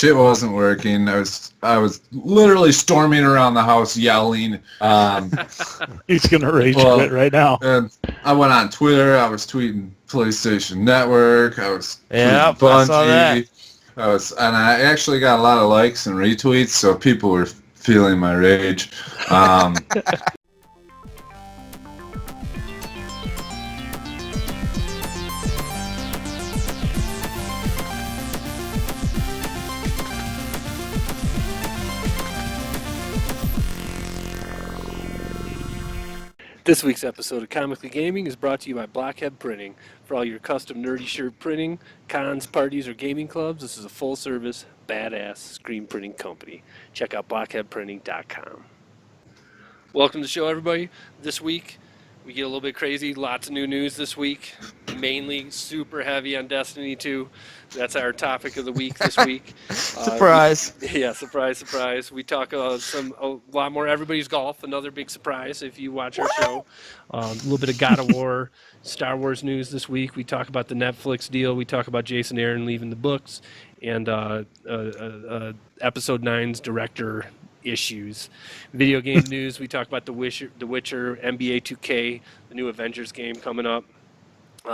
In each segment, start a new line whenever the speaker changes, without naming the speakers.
shit wasn't working. I was literally storming around the house yelling.
He's gonna rage quit right now.
And I went on Twitter. I was tweeting PlayStation Network. I was
Yep,
tweeting
I saw that.
And I actually got a lot of likes and retweets, so people were feeling my rage.
This week's episode of Comically Gaming is brought to you by Blockhead Printing. For all your custom nerdy shirt printing, cons, parties, or gaming clubs, this is a full-service, badass screen printing company. Check out blockheadprinting.com. Welcome to the show, everybody. This week, we get a little bit crazy. Lots of new news this week. Mainly super heavy on Destiny 2. That's our topic of the week this week.
Surprise.
Surprise. We talk a lot more Everybody's Golf, another big surprise if you watch our show. A little bit of God of War, Star Wars news this week. We talk about the Netflix deal. We talk about Jason Aaron leaving the books. And Episode 9's director issues. Video game news, we talk about The Witcher, NBA 2K, the new Avengers game coming up.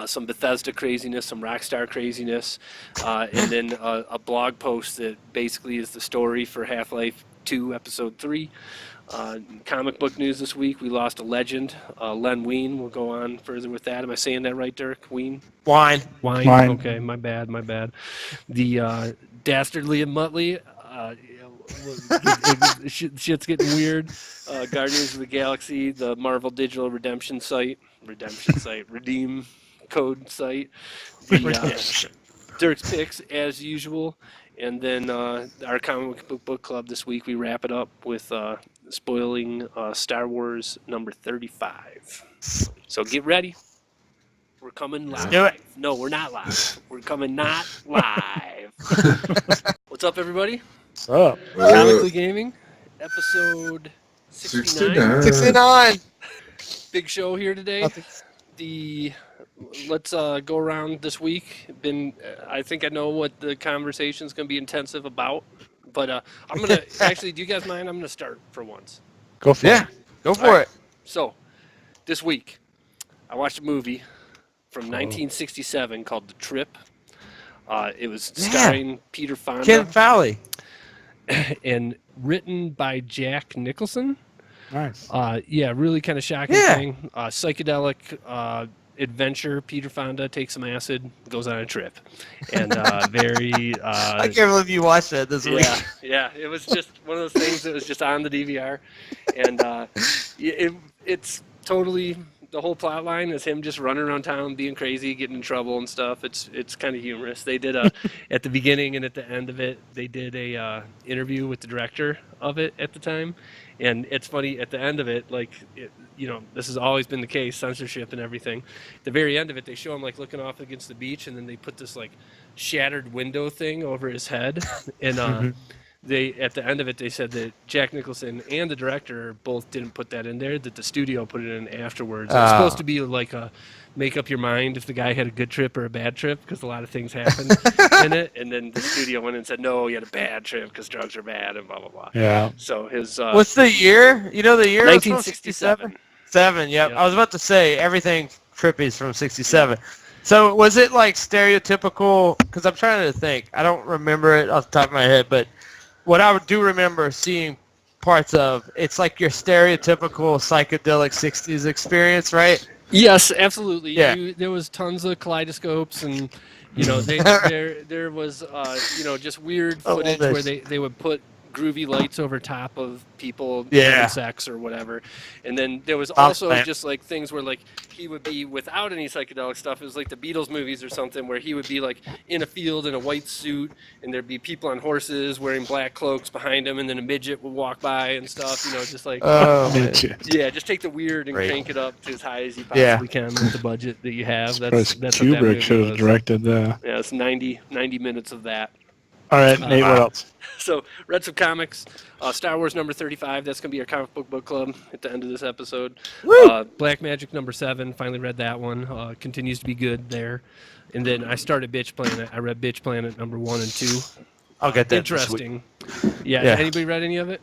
Some Bethesda craziness, some Rockstar craziness, and then a blog post that basically is the story for Half-Life 2 Episode 3. Comic book news this week, we lost a legend, Len Wein. We'll go on further with that. Am I saying that right, Dirk? Wein?
Wine.
Okay, my bad. The Dastardly and Muttely, shit's getting weird. Guardians of the Galaxy, the Marvel Digital Redemption site, Redeem Code site, Dirk's Picks as usual, and then our comic book club this week. We wrap it up with spoiling Star Wars number 35. So get ready. We're coming live.
Do it.
No, we're not live. We're coming not live. What's up, everybody?
What's up?
Comically Gaming, episode 69.
69.
Big show here today. Let's go around this week. I think I know what the conversation's going to be intensive about. But I'm going to, actually, do you guys mind? I'm going to start for once.
Go for it.
Go for it.
So, this week, I watched a movie from 1967 called The Trip. It was starring Peter Fonda.
Ken Fowley.
And written by Jack Nicholson.
Nice.
Really kind of shocking thing. Psychedelic adventure. Peter Fonda takes some acid, goes on a trip, and very.
I can't believe you watched that this week.
Yeah. It was just one of those things that was just on the DVR, and it's totally. The whole plot line is him just running around town, being crazy, getting in trouble and stuff. It's kind of humorous. They did at the beginning and at the end of it, they did a interview with the director of it at the time, and it's funny at the end of it, this has always been the case, censorship and everything. At the very end of it, they show him looking off against the beach, and then they put this shattered window thing over his head, and They at the end of it, they said that Jack Nicholson and the director both didn't put that in there, that the studio put it in afterwards. It's supposed to be a make up your mind if the guy had a good trip or a bad trip, because a lot of things happened in it. And then the studio went and said, no, he had a bad trip because drugs are bad and blah, blah, blah.
Yeah.
So his...
What's the year? You know the year?
1967.
7, yep. I was about to say, everything trippy is from 67. So was it stereotypical? Because I'm trying to think. I don't remember it off the top of my head, but... What I do remember seeing parts of, it's like your stereotypical psychedelic 60s experience, right?
Yes, absolutely.
Yeah.
There was tons of kaleidoscopes, and there was just weird footage where they would put groovy lights over top of people having sex or whatever. And then there was also just things where he would be without any psychedelic stuff. It was like the Beatles movies or something, where he would be in a field in a white suit, and there'd be people on horses wearing black cloaks behind him, and then a midget would walk by and stuff, just just take the weird and crank it up to as high as you possibly can with the budget that you have. That's
Kubrick should have directed that.
Yeah, it's 90 minutes of that.
All right, Nate, what else?
So, read some comics. Star Wars number 35, that's going to be our comic book club at the end of this episode. Black Magic number 7, finally read that one. Continues to be good there. And then I started Bitch Planet. I read Bitch Planet number 1 and 2.
I'll get that this week.
Interesting. Yeah.
Yeah.
Anybody read any of it?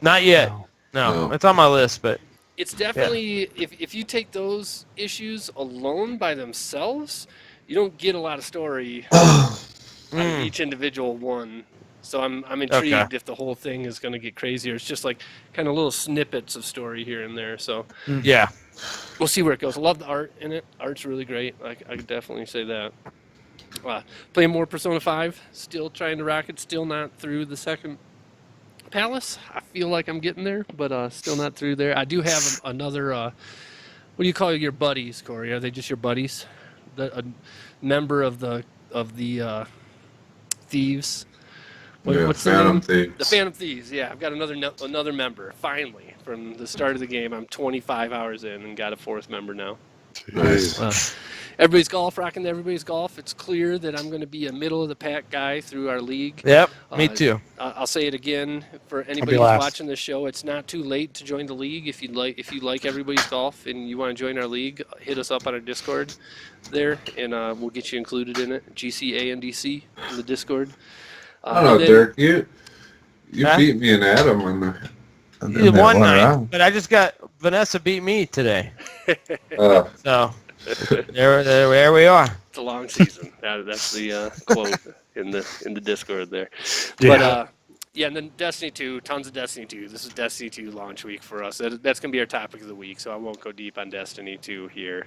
Not yet.
No.
No, it's on my list, but
It's definitely if you take those issues alone by themselves, you don't get a lot of story on each individual one. So I'm intrigued if the whole thing is going to get crazier. It's just like kind of little snippets of story here and there. So
yeah.
we'll see where it goes. I love the art in it. Art's really great. I could definitely say that. Playing more Persona 5. Still trying to rock it. Still not through the second Palace. I feel like I'm getting there, but still not through there. I do have another. What do you call your buddies, Corey? Are they just your buddies? A member of the thieves. What's their name?
Thieves.
The Phantom Thieves. Yeah, I've got another member. Finally, from the start of the game, I'm 25 hours in and got a fourth member now.
Nice.
Everybody's golf, rocking everybody's golf. It's clear that I'm going to be a middle of the pack guy through our league.
Yep, me too.
I'll say it again for anybody who's watching this show. It's not too late to join the league. If you like everybody's golf and you want to join our league, hit us up on our Discord there, and we'll get you included in it. GCANDC in the Discord.
I don't know, Dirk. You beat me and Adam in
one night, but I just got Vanessa beat me today. So there we are.
It's a long season. That's the quote in the Discord there.
Yeah.
But and then Destiny 2, tons of Destiny 2. This is Destiny 2 launch week for us. That's going to be our topic of the week, so I won't go deep on Destiny 2 here.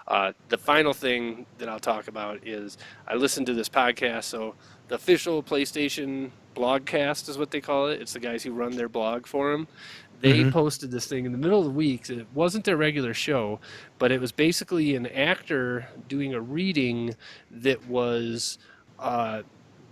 The final thing that I'll talk about is I listened to this podcast. So the official PlayStation blogcast is what they call it. It's the guys who run their blog for them. They posted this thing in the middle of the week. It wasn't their regular show, but it was basically an actor doing a reading that was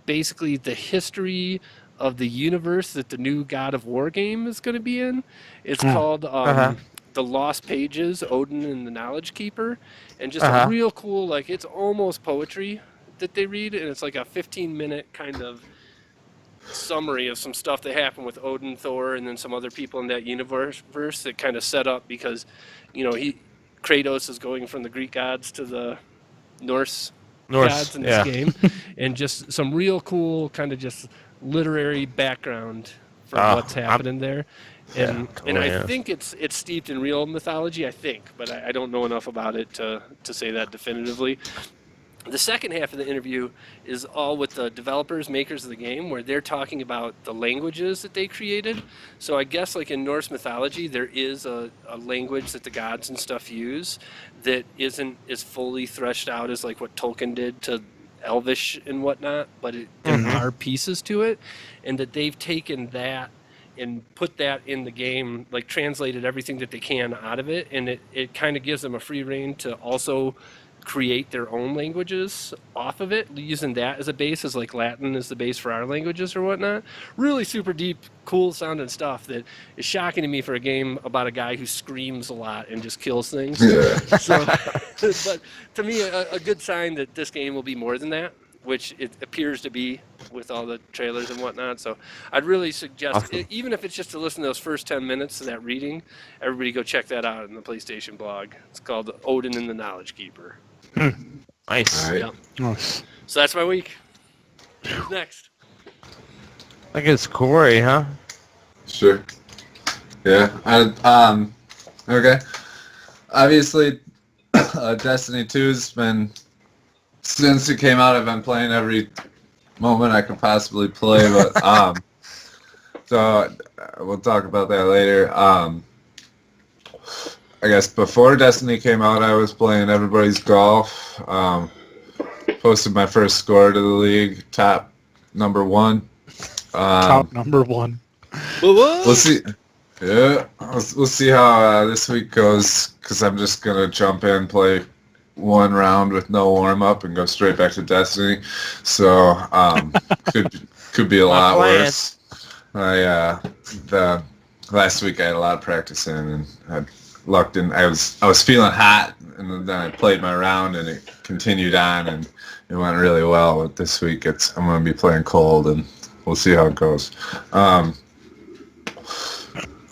basically the history of the universe that the new God of War game is going to be in. It's called The Lost Pages, Odin and the Knowledge Keeper. And just a real cool, like, it's almost poetry that they read, and it's like a 15-minute kind of summary of some stuff that happened with Odin, Thor, and then some other people in that universe that kind of set up because, Kratos is going from the Greek gods to the Norse gods in this game, and just some real cool kind of just literary background for what's happening there. And I think it's steeped in real mythology, I think, but I don't know enough about it to say that definitively. The second half of the interview is all with the developers, makers of the game, where they're talking about the languages that they created. So I guess like in Norse mythology, there is a language that the gods and stuff use that isn't as fully threshed out as like what Tolkien did to Elvish and whatnot, but there are pieces to it, and that they've taken that and put that in the game, like translated everything that they can out of it, and it kind of gives them a free rein to also create their own languages off of it, using that as a base, as like Latin is the base for our languages or whatnot. Really super deep, cool sounding stuff that is shocking to me for a game about a guy who screams a lot and just kills things.
Yeah.
So, but to me, a good sign that this game will be more than that, which it appears to be with all the trailers and whatnot. So I'd really suggest, even if it's just to listen to those first 10 minutes of that reading, everybody go check that out in the PlayStation blog. It's called Odin and the Knowledge Keeper.
Nice.
All right.
Yep.
Nice.
So that's my week. Who's next?
I think it's Corey, huh?
Sure. Yeah. Okay. Obviously, Destiny 2's been, since it came out, I've been playing every moment I can possibly play, but so we'll talk about that later. I guess before Destiny came out, I was playing Everybody's Golf. Posted my first score to the league, top number 1.
Top number 1.
We'll see. Yeah, we'll see how this week goes, because I'm just gonna jump in, play one round with no warm up, and go straight back to Destiny. So could be a lot worse. The last week I had a lot of practice in, and I lucked in. I was feeling hot, and then I played my round, and it continued on, and it went really well. But this week I'm going to be playing cold, and we'll see how it goes.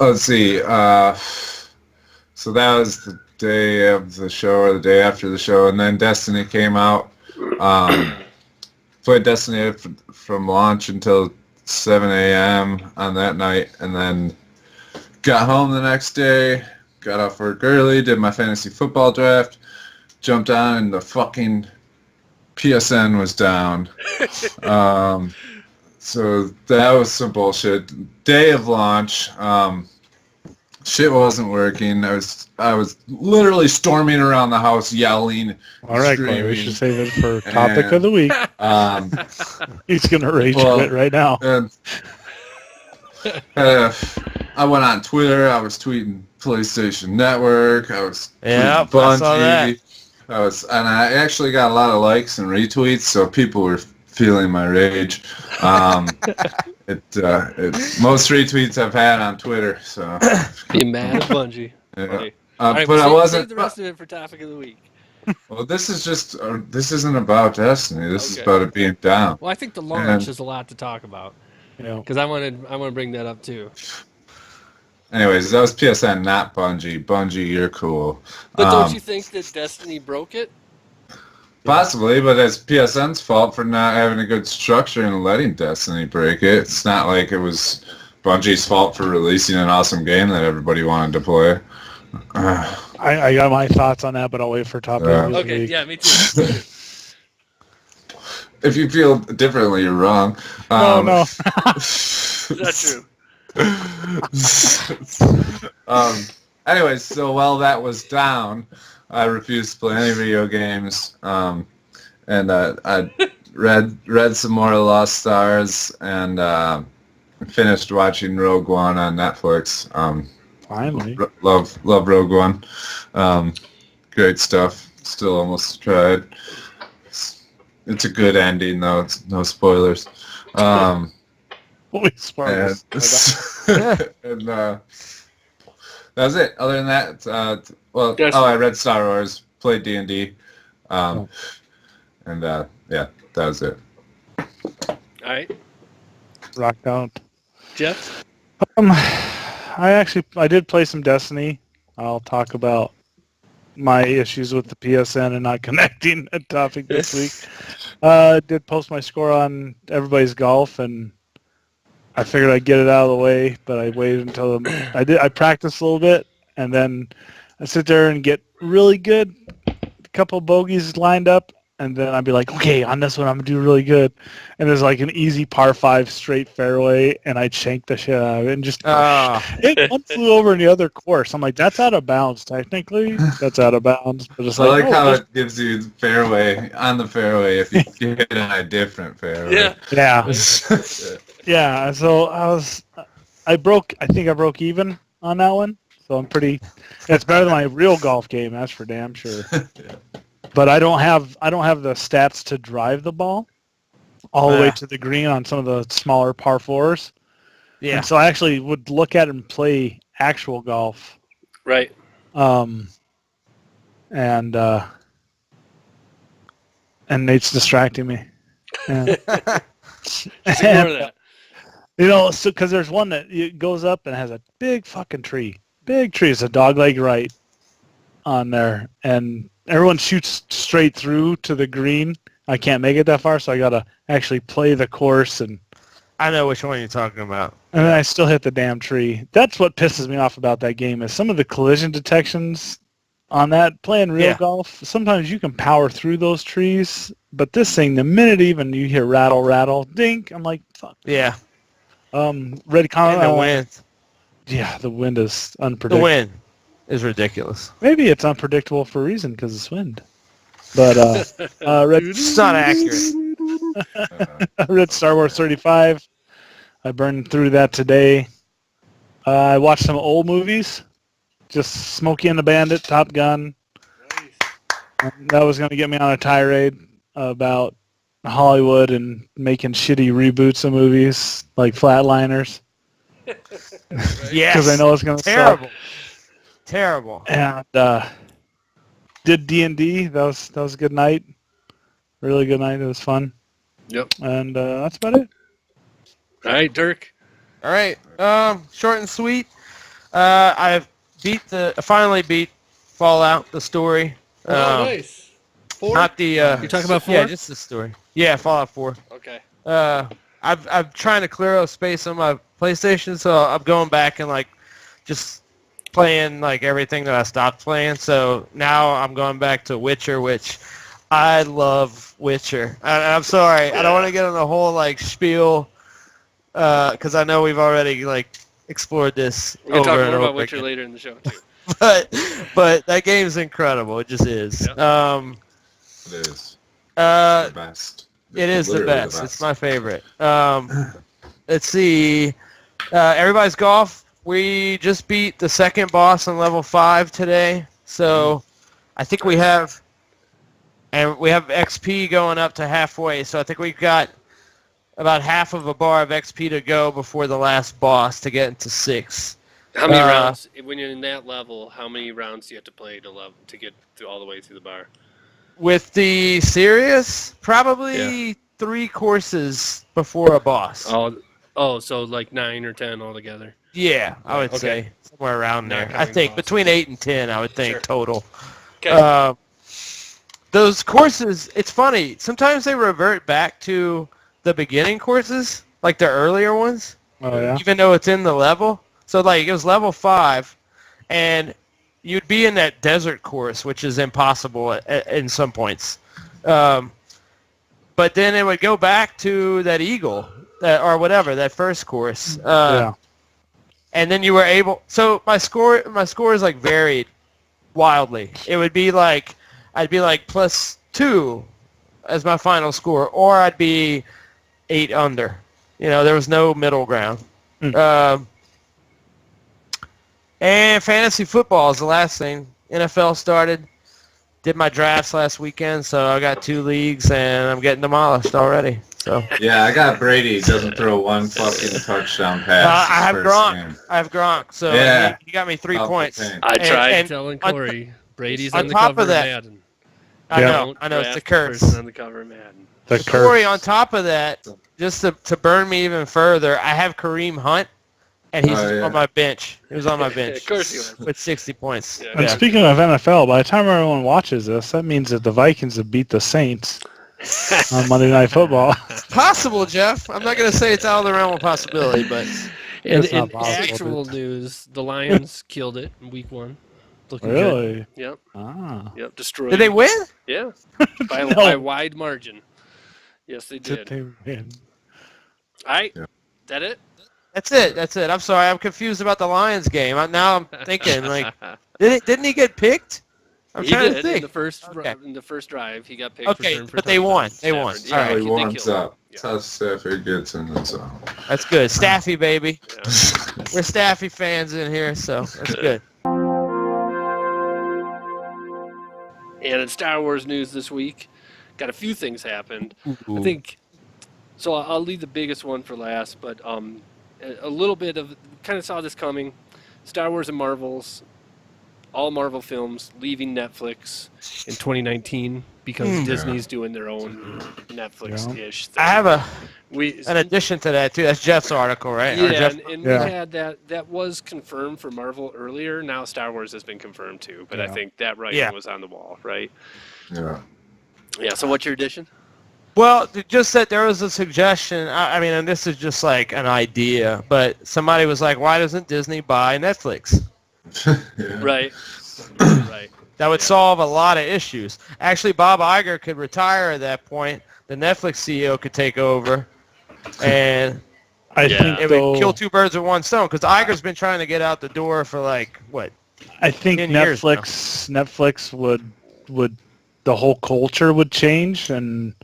Let's see. So that was the day of the show, or the day after the show, and then Destiny came out. played Destiny from launch until 7 a.m. on that night, and then got home the next day, got off work early, did my fantasy football draft, jumped on, and the fucking PSN was down. So that was some bullshit. Day of launch, shit wasn't working. I was literally storming around the house, yelling.
All right, Clay, we should save it for topic of the week. He's gonna rage quit right now.
I went on Twitter. I was tweeting PlayStation Network. I was
Yep,
tweeting
I saw that.
Bungie. And I actually got a lot of likes and retweets, so people were feeling my rage. Most retweets I've had on Twitter. So
Be mad at Bungie.
yeah.
Okay. All right,
But I wasn't.
Save the rest of it for topic of the week.
Well, this is just. This isn't about Destiny. This is
Okay.
about it being down.
Well, I think the launch is a lot to talk about
Yeah.
because I want to bring that up too.
Anyways, that was PSN, not Bungie. Bungie, you're cool.
But don't you think that Destiny broke it?
Possibly, but it's PSN's fault for not having a good structure and letting Destiny break it. It's not like it was Bungie's fault for releasing an awesome game that everybody wanted to play.
I got my thoughts on that, but I'll wait for topic of the
Okay,
week.
yeah, me too.
If you feel differently, you're wrong.
No.
That's true.
Anyways, so while that was down, I refused to play any video games, and I read some more Lost Stars, and finished watching Rogue One on Netflix.
Finally.
Love Rogue One. Great stuff. Still almost tried. It's a good ending, though. It's no spoilers.
Holy spoilers.
And that was it. Other than that,
Yes.
I read Star Wars, played D&D, and yeah, that was it.
All right,
Rocked out.
Jeff.
I did play some Destiny. I'll talk about my issues with the PSN and not connecting a topic this week. Did post my score on everybody's golf, and I figured I'd get it out of the way, but I waited until I practiced a little bit, and then I sit there and get really good, a couple bogeys lined up, and then I'd be like, okay, on this one I'm gonna do really good, and there's like an easy par 5 straight fairway, and I'd shank the shit out of it, and just one flew over in the other course. I'm like, that's out of bounds technically. That's out of bounds, but it's
I like
like,
how it gives you the fairway on the fairway if you hit it on a different fairway.
Yeah.
yeah. Yeah, so I think I broke even on that one. So I'm pretty, it's better than my real golf game, that's for damn sure.
Yeah.
But I don't have the stats to drive the ball all the way to the green on some of the smaller par 4s.
Yeah.
And so I actually would look at it and play actual golf.
Right.
And Nate's distracting me. Yeah.
Ignore that.
You know, so because there's one that it goes up and has a big fucking tree. Big tree. It's a dogleg right on there. And everyone shoots straight through to the green. I can't make it that far, so I got to actually play the course. And
I know which one you're talking about.
then I still hit the damn tree. That's what pisses me off about that game is some of the collision detections on that. Playing real golf, sometimes you can power through those trees. But this thing, the minute even you hear rattle, rattle, dink, I'm like, fuck.
Yeah.
Red comment.
And the wind.
Yeah, the wind is
The
unpredictable.
wind is ridiculous.
Maybe it's unpredictable for a reason because it's wind. But Red,
It's not accurate.
Red Star Wars 35. I burned through that today. I watched some old movies. Just Smokey and the Bandit, Top Gun.
Nice.
That was going to get me on a tirade about Hollywood and making shitty reboots of movies like Flatliners.
Yes.
Because I know it's going to
Terrible.
suck.
Terrible.
And did D&D. That was a good night. Really good night. It was fun.
Yep.
And that's about it.
All right, Dirk.
All right. Short and sweet. I finally beat Fallout, the story.
Oh, nice. 4?
Not the.
You're talking about 4?
Yeah, just the story. Yeah, Fallout 4.
Okay.
I'm trying to clear out space on my PlayStation, so I'm going back and like just playing like everything that I stopped playing. So now I'm going back to Witcher, which I love Witcher. I'm sorry, I don't want to get on the whole like spiel because I know we've already like explored this.
We're gonna talk
over and
more about
over
Witcher
again.
later in the show too.
but that game's incredible. It just is.
Yep.
It is. The best.
It is the
Literally
best. It's my favorite. Let's see. Everybody's golf. We just beat the second boss on level 5 today. So I think we have XP going up to halfway. So I think we've got about half of a bar of XP to go before the last boss to get into 6.
How many rounds? When you're in that level, how many rounds do you have to play to get all the way through the bar?
With the serious, probably 3 courses before a boss.
Oh, so like 9 or 10 altogether.
Yeah, I would say somewhere around
Not
there. I think
bosses.
between 8 and 10, I would think
Sure.
total.
Okay.
Those courses, it's funny. Sometimes they revert back to the beginning courses, like the earlier ones,
Oh yeah.
even though it's in the level. So like it was level 5, and you'd be in that desert course, which is impossible in some points. But then it would go back to that eagle, or whatever, that first course.
Yeah.
And then you were able. So my score is like varied wildly. It would be like I'd be like +2 as my final score, or I'd be 8 under. You know, there was no middle ground. And fantasy football is the last thing. NFL started. Did my drafts last weekend, so I got 2 leagues, and I'm getting demolished already. So
Yeah, I got Brady. Doesn't throw one fucking touchdown pass.
I have
first
Gronk.
game.
I have Gronk, so
Yeah.
he got me 3
Off the
points.
chain.
I tried
and
telling
on-
Corey, Brady's
on
on the
top
cover
of
of
that-
Madden.
I
Yeah.
know, it's a
Draft the
curse.
person on the cover of Madden.
The
Corey,
curse.
on top of that, just to burn me even further, I have Kareem Hunt, and he's
Oh, yeah.
on my bench. He was on my bench
Of course he was.
with 60 points.
Yeah.
And
Yeah.
speaking of NFL, by the time everyone watches this, that means that the Vikings have beat the Saints on Monday Night Football.
Possible, Jeff. I'm not going to say it's out of the realm of possibility, but
And
It's not
in
possible,
actual news, the Lions killed it in week 1. Looking good.
Really?
Yep.
Ah.
Yep. Destroyed.
did they
them.
win?
Yeah. By
No.
a wide margin. Yes, they
Did
did.
they win?
All right.
Yeah.
That it?
That's it. I'm sorry. I'm confused about the Lions game. Now I'm thinking, like, didn't he get picked? I'm
He
trying
did
to think.
in the first drive. He got picked.
Okay,
returned for
but they won.
touchdown.
They won.
Stafford.
All right.
Yeah,
He
they
warms
killed him.
up. That's how Stafford gets in the zone.
That's good. Staffy, baby.
Yeah.
We're Staffy fans in here, so that's good.
And in Star Wars news this week, got a few things happened. I think, so I'll leave the biggest one for last, but a little bit of, kind of saw this coming. Star Wars and Marvel's, all Marvel films leaving Netflix in 2019 because Disney's doing their own Netflix-ish thing.
I have
an
an addition to that too. That's Jeff's article, right? Or
Yeah,
Jeff-
and
Yeah.
we had that was confirmed for Marvel earlier. Now Star Wars has been confirmed too, but I
Yeah.
think that writing
Yeah.
was on the wall, right?
Yeah.
Yeah. So what's your addition?
Well, just that there was a suggestion. I mean, and this is just like an idea, but somebody was like, "Why doesn't Disney buy Netflix?"
Yeah.
Right. Right.
That would solve a lot of issues. Actually, Bob Iger could retire at that point. The Netflix CEO could take over, and
I
Yeah.
think
it
though,
would kill 2 birds with 1 stone. Because Iger's been trying to get out the door for like what?
I think
10 years now.
Netflix would the whole culture would change and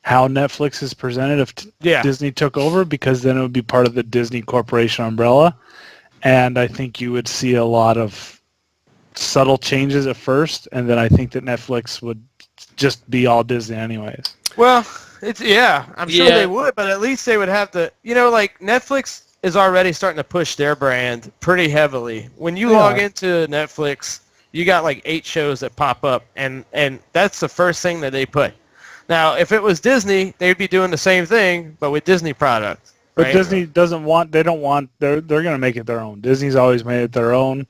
how Netflix is presented if
Yeah.
Disney took over, because then it would be part of the Disney Corporation umbrella, and I think you would see a lot of subtle changes at first, and then I think that Netflix would just be all Disney anyways.
Well, I'm sure
Yeah.
they would, but at least they would have to, like Netflix is already starting to push their brand pretty heavily. When you log into Netflix, you got like 8 shows that pop up, and that's the first thing that they put. Now, if it was Disney, they'd be doing the same thing, but with Disney products.
But
right?
Disney they're going to make it their own. Disney's always made it their own.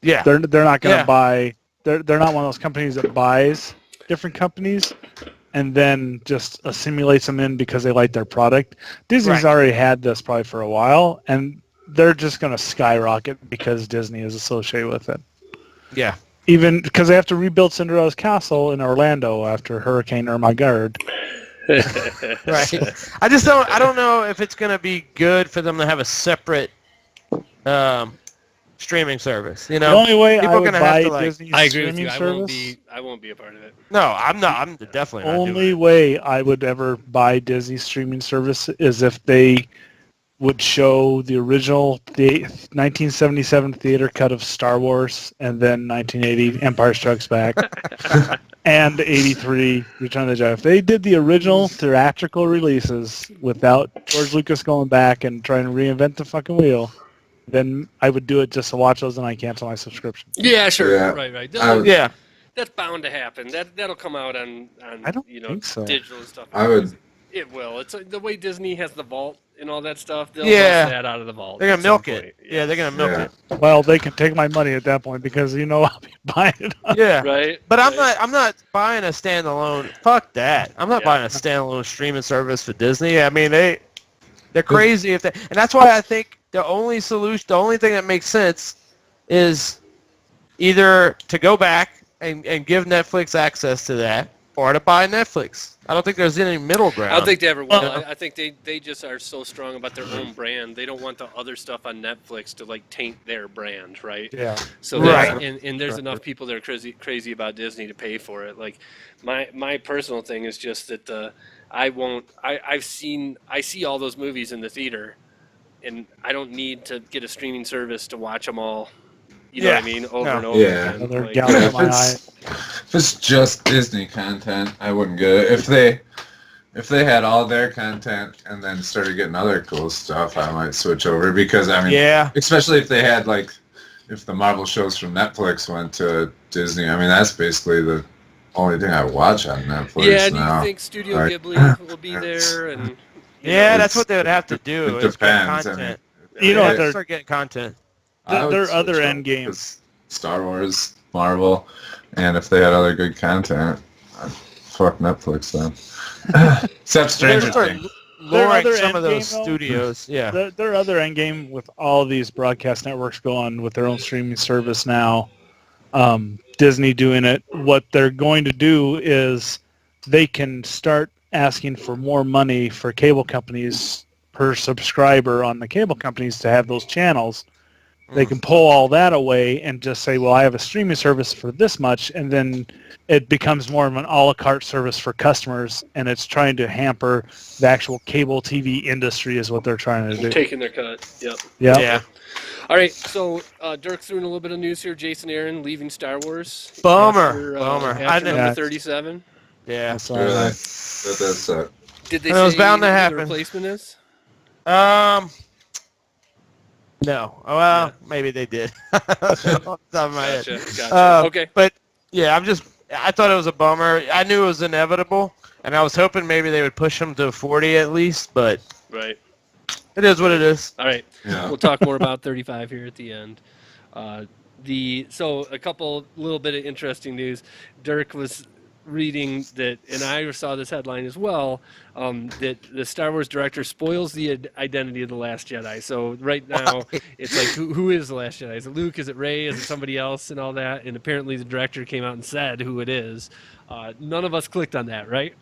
Yeah.
They're not going to
Yeah.
buy. They're not one of those companies that buys different companies and then just assimilates them in because they like their product. Disney's already had this probably for a while, and they're just going to skyrocket because Disney is associated with it.
Yeah.
Even because they have to rebuild Cinderella's castle in Orlando after Hurricane Irma.
Right. I don't know if it's going to be good for them to have a separate streaming service. You know,
the only way
people
I
are
would
gonna have
buy
to, like,
Disney's
I agree with
streaming
you.
service.
I won't be a part of it.
No, I'm not. I'm definitely not
Only
doing it.
way I would ever buy Disney's streaming service is if they would show the original 1977 theater cut of Star Wars and then 1980 Empire Strikes Back and 83 Return of the Jedi. If they did the original theatrical releases without George Lucas going back and trying to reinvent the fucking wheel, then I would do it just to watch those and I cancel my subscription.
Yeah, sure.
Yeah.
Right.
Yeah.
That's bound to happen. That'll come out on
I don't think so.
digital and stuff.
I would.
It will. It's the way Disney has the vault and all that stuff. They'll
Yeah.
bust that out of the vault.
They're
at
gonna
some
milk
point.
it. Yeah, they're gonna milk it.
Well, they can take my money at that point because I'll be buying it.
Yeah.
Right.
But
right.
I'm not buying a standalone. Fuck that. I'm not buying a standalone streaming service for Disney. I mean, they're crazy and that's why I think the only thing that makes sense is either to go back and give Netflix access to that or to buy Netflix. I don't think there's any middle ground.
I don't think they ever will. I think they just are so strong about their own brand. They don't want the other stuff on Netflix to like taint their brand, right?
Yeah.
So
Right.
and there's enough people that are crazy about Disney to pay for it. Like my personal thing is just that I see all those movies in the theater, and I don't need to get a streaming service to watch them all. You know what I mean? Over and over
Yeah.
again.
Another
Like,
gouge in my eye.
If it's just Disney content, I wouldn't get it. If they had all their content and then started getting other cool stuff, I might switch over because I mean, especially if they had like, if the Marvel shows from Netflix went to Disney, I mean that's basically the only thing I watch on Netflix
yeah,
now.
do you think Studio
Like,
Ghibli will be there? And
that's what they would have to do.
It
is get
depends. I mean,
content.
You know,
They have to
they're-
start getting content.
I would
Their
switch
other
over
end game.
because Star Wars, Marvel, and if they had other good content, fuck Netflix then. Except Stranger
Start
Things.
luring
other
some of
end
those
game, though?
studios. Yeah.
Their other end game with all these broadcast networks going with their own streaming service now, Disney doing it, what they're going to do is they can start asking for more money for cable companies per subscriber on the cable companies to have those channels. They can pull all that away and just say, well, I have a streaming service for this much, and then it becomes more of an a la carte service for customers, and it's trying to hamper the actual cable TV industry is what they're trying to do.
taking their cut. Yep.
Yeah.
All right, so Dirk threw in a little bit of news here. Jason Aaron leaving Star Wars.
Bummer.
After
I know.
number 37.
Yeah.
That's
Really?
all.
That's it.
Did they
And it was
say
bound to
who
happen.
the replacement is?
No. Well, maybe they did. Off the top of my head.
Gotcha. Okay.
But yeah, I thought it was a bummer. I knew it was inevitable, and I was hoping maybe they would push him to 40 at least, but
Right.
it is what it is.
All right.
Yeah.
We'll talk more about 35 here at the end. So a couple little bit of interesting news. Dirk was reading that, and I saw this headline as well, that the Star Wars director spoils the identity of the Last Jedi. So right now, it's like, who is the Last Jedi? Is it Luke? Is it Rey? Is it somebody else? And all that. And apparently the director came out and said who it is. None of us clicked on that, right?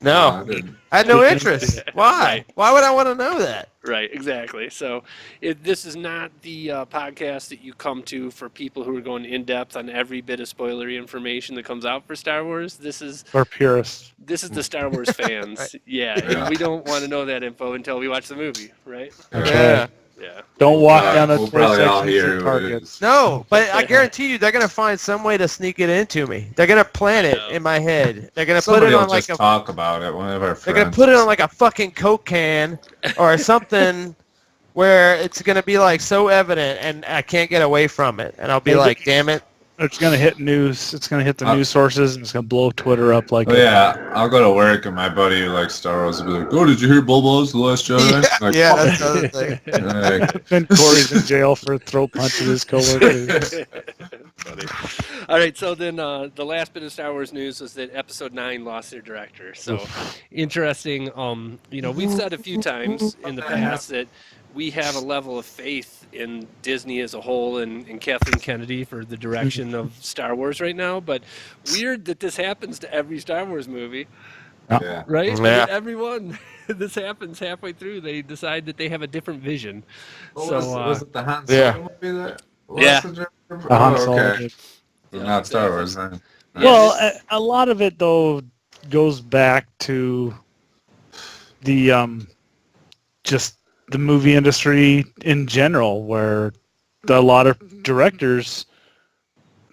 No. I had no interest. Why? Why would I want to know that?
Right, exactly. So this is not the podcast that you come to for people who are going in depth on every bit of spoilery information that comes out for Star Wars. This is
Or purists.
the Star Wars fans.
Right.
Yeah,
Yeah.
we don't want to know that info until we watch the movie, right?
Yeah.
Yeah.
Don't walk down a
We'll
toy
probably all
section
hear
to
who it
Target.
is.
No, but I guarantee you they're going to find some way to sneak it into me. They're going to plant it in my head. They're going to put
Somebody
it
will
on like
just
a
talk about it. One of our
They're gonna
friends.
put it on like a fucking Coke can or something where it's gonna be like so evident and I can't get away from it. And I'll be like, damn it.
It's going to hit news. It's going to hit the news sources, and it's going to blow Twitter up like
Oh, yeah, I'll go to work and my buddy who likes Star Wars will be like, "Oh, did you hear Bobo's The Last Jedi?" Like,
Yeah, that's the other thing.
like,
And Corey's in jail for throat punching his coworkers.
funny. All right, so then the last bit of Star Wars news was that Episode 9 lost their director. So interesting. We've said a few times in the past that we have a level of faith in Disney as a whole and Kathleen Kennedy for the direction of Star Wars right now. But weird that this happens to every Star Wars movie.
Yeah.
Right?
Yeah.
Everyone, this happens halfway through. They decide that they have a different vision.
Was it the Han
yeah.
Solo movie that was
Yeah.
the director?
The Han
Oh,
Solo
okay.
did.
So not Star Wars then.
Well, a lot of it though goes back to the just the movie industry in general, where a lot of directors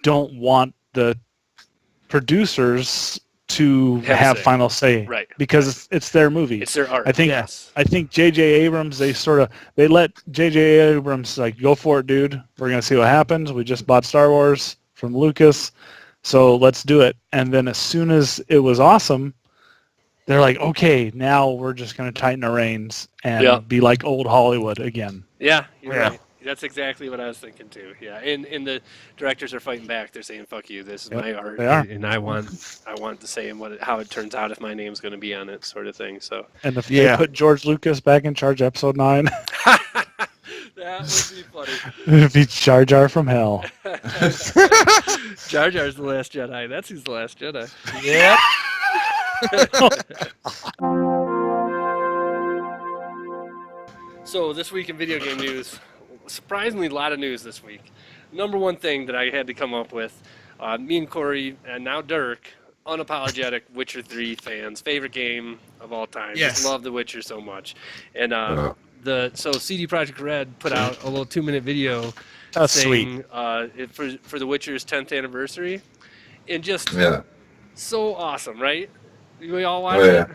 don't want the producers to have
say.
final say,
Right.
because it's their movie.
It's their art.
I think
Yes.
I think J.J. Abrams, they let J.J. Abrams like, go for it, dude. We're gonna see what happens. We just bought Star Wars from Lucas, so let's do it. And then as soon as it was awesome, they're like, okay, now we're just gonna tighten the reins and be like old Hollywood again.
Yeah, you're
Yeah.
right. That's exactly what I was thinking too. Yeah, and the directors are fighting back. They're saying, "Fuck you! This is my art,
they are.
and I want to say how it turns out if my name's going to be on it, sort of thing." So
And if they put George Lucas back in charge, of Episode 9,
that would be funny.
it'd be Jar Jar from hell.
Jar Jar's the Last Jedi. That's who's the Last Jedi.
Yep.
So this week in video game news, surprisingly a lot of news this week. Number one thing that I had to come up with, me and Corey, and now Dirk, unapologetic Witcher 3 fans, favorite game of all time.
Yes.
Just love The Witcher so much. And so CD Projekt Red put out a little 2-minute video
That's
saying for The Witcher's 10th anniversary, and just so awesome, right? We all watched it.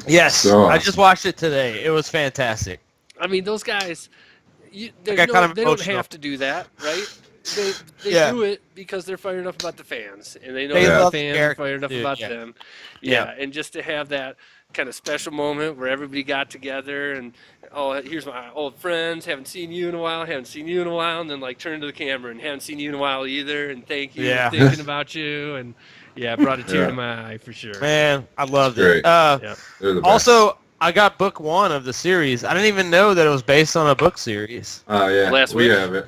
Yes.
So
I just watched it today. It was fantastic.
I mean, those guys, they
got kind of
don't
emotional.
have to do that, right? They
Yeah.
do it because they're fired up about the fans, and they know
They
that
love
the
the
fans are
character,
fired up
dude,
about
yeah.
them.
Yeah.
And just to have that kind of special moment where everybody got together and, oh, here's my old friends, haven't seen you in a while, and then like turn to the camera and haven't seen you in a while either, and thank you,
Yeah.
and thinking about you, and it brought a tear to my eye for sure.
Man, I loved
Great.
it.
They're the best.
Also, I got book 1 of the series. I didn't even know that it was based on a book series.
Oh yeah,
Last
we
Wish.
have it.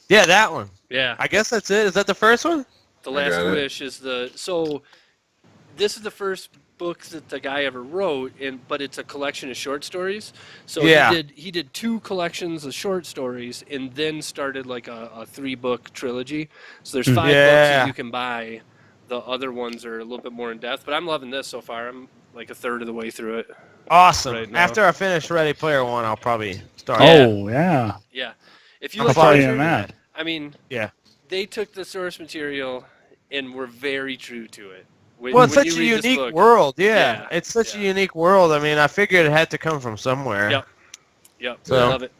Yeah, that one.
Yeah.
I guess that's it. Is that the first one?
The
I
Last
got it.
Wish is so this is the first book that the guy ever wrote, but it's a collection of short stories. So
Yeah.
he did 2 collections of short stories and then started like a 3-book trilogy. So there's 5 books that you can buy. The other ones are a little bit more in depth, but I'm loving this so far. I'm like a third of the way through it.
Awesome.
Right now.
After I finish Ready Player One, I'll probably start.
Oh, yeah.
Yeah. If you
How
like
far are you
Witcher,
in that?
I mean,
Yeah.
they took the source material and were very true to it.
Well, it's
When
such
you
a
read this
unique
book-
world. Yeah.
Yeah,
It's such a
yeah.
unique world. I mean, I figured it had to come from somewhere.
Yep. Yep.
So-
Love it.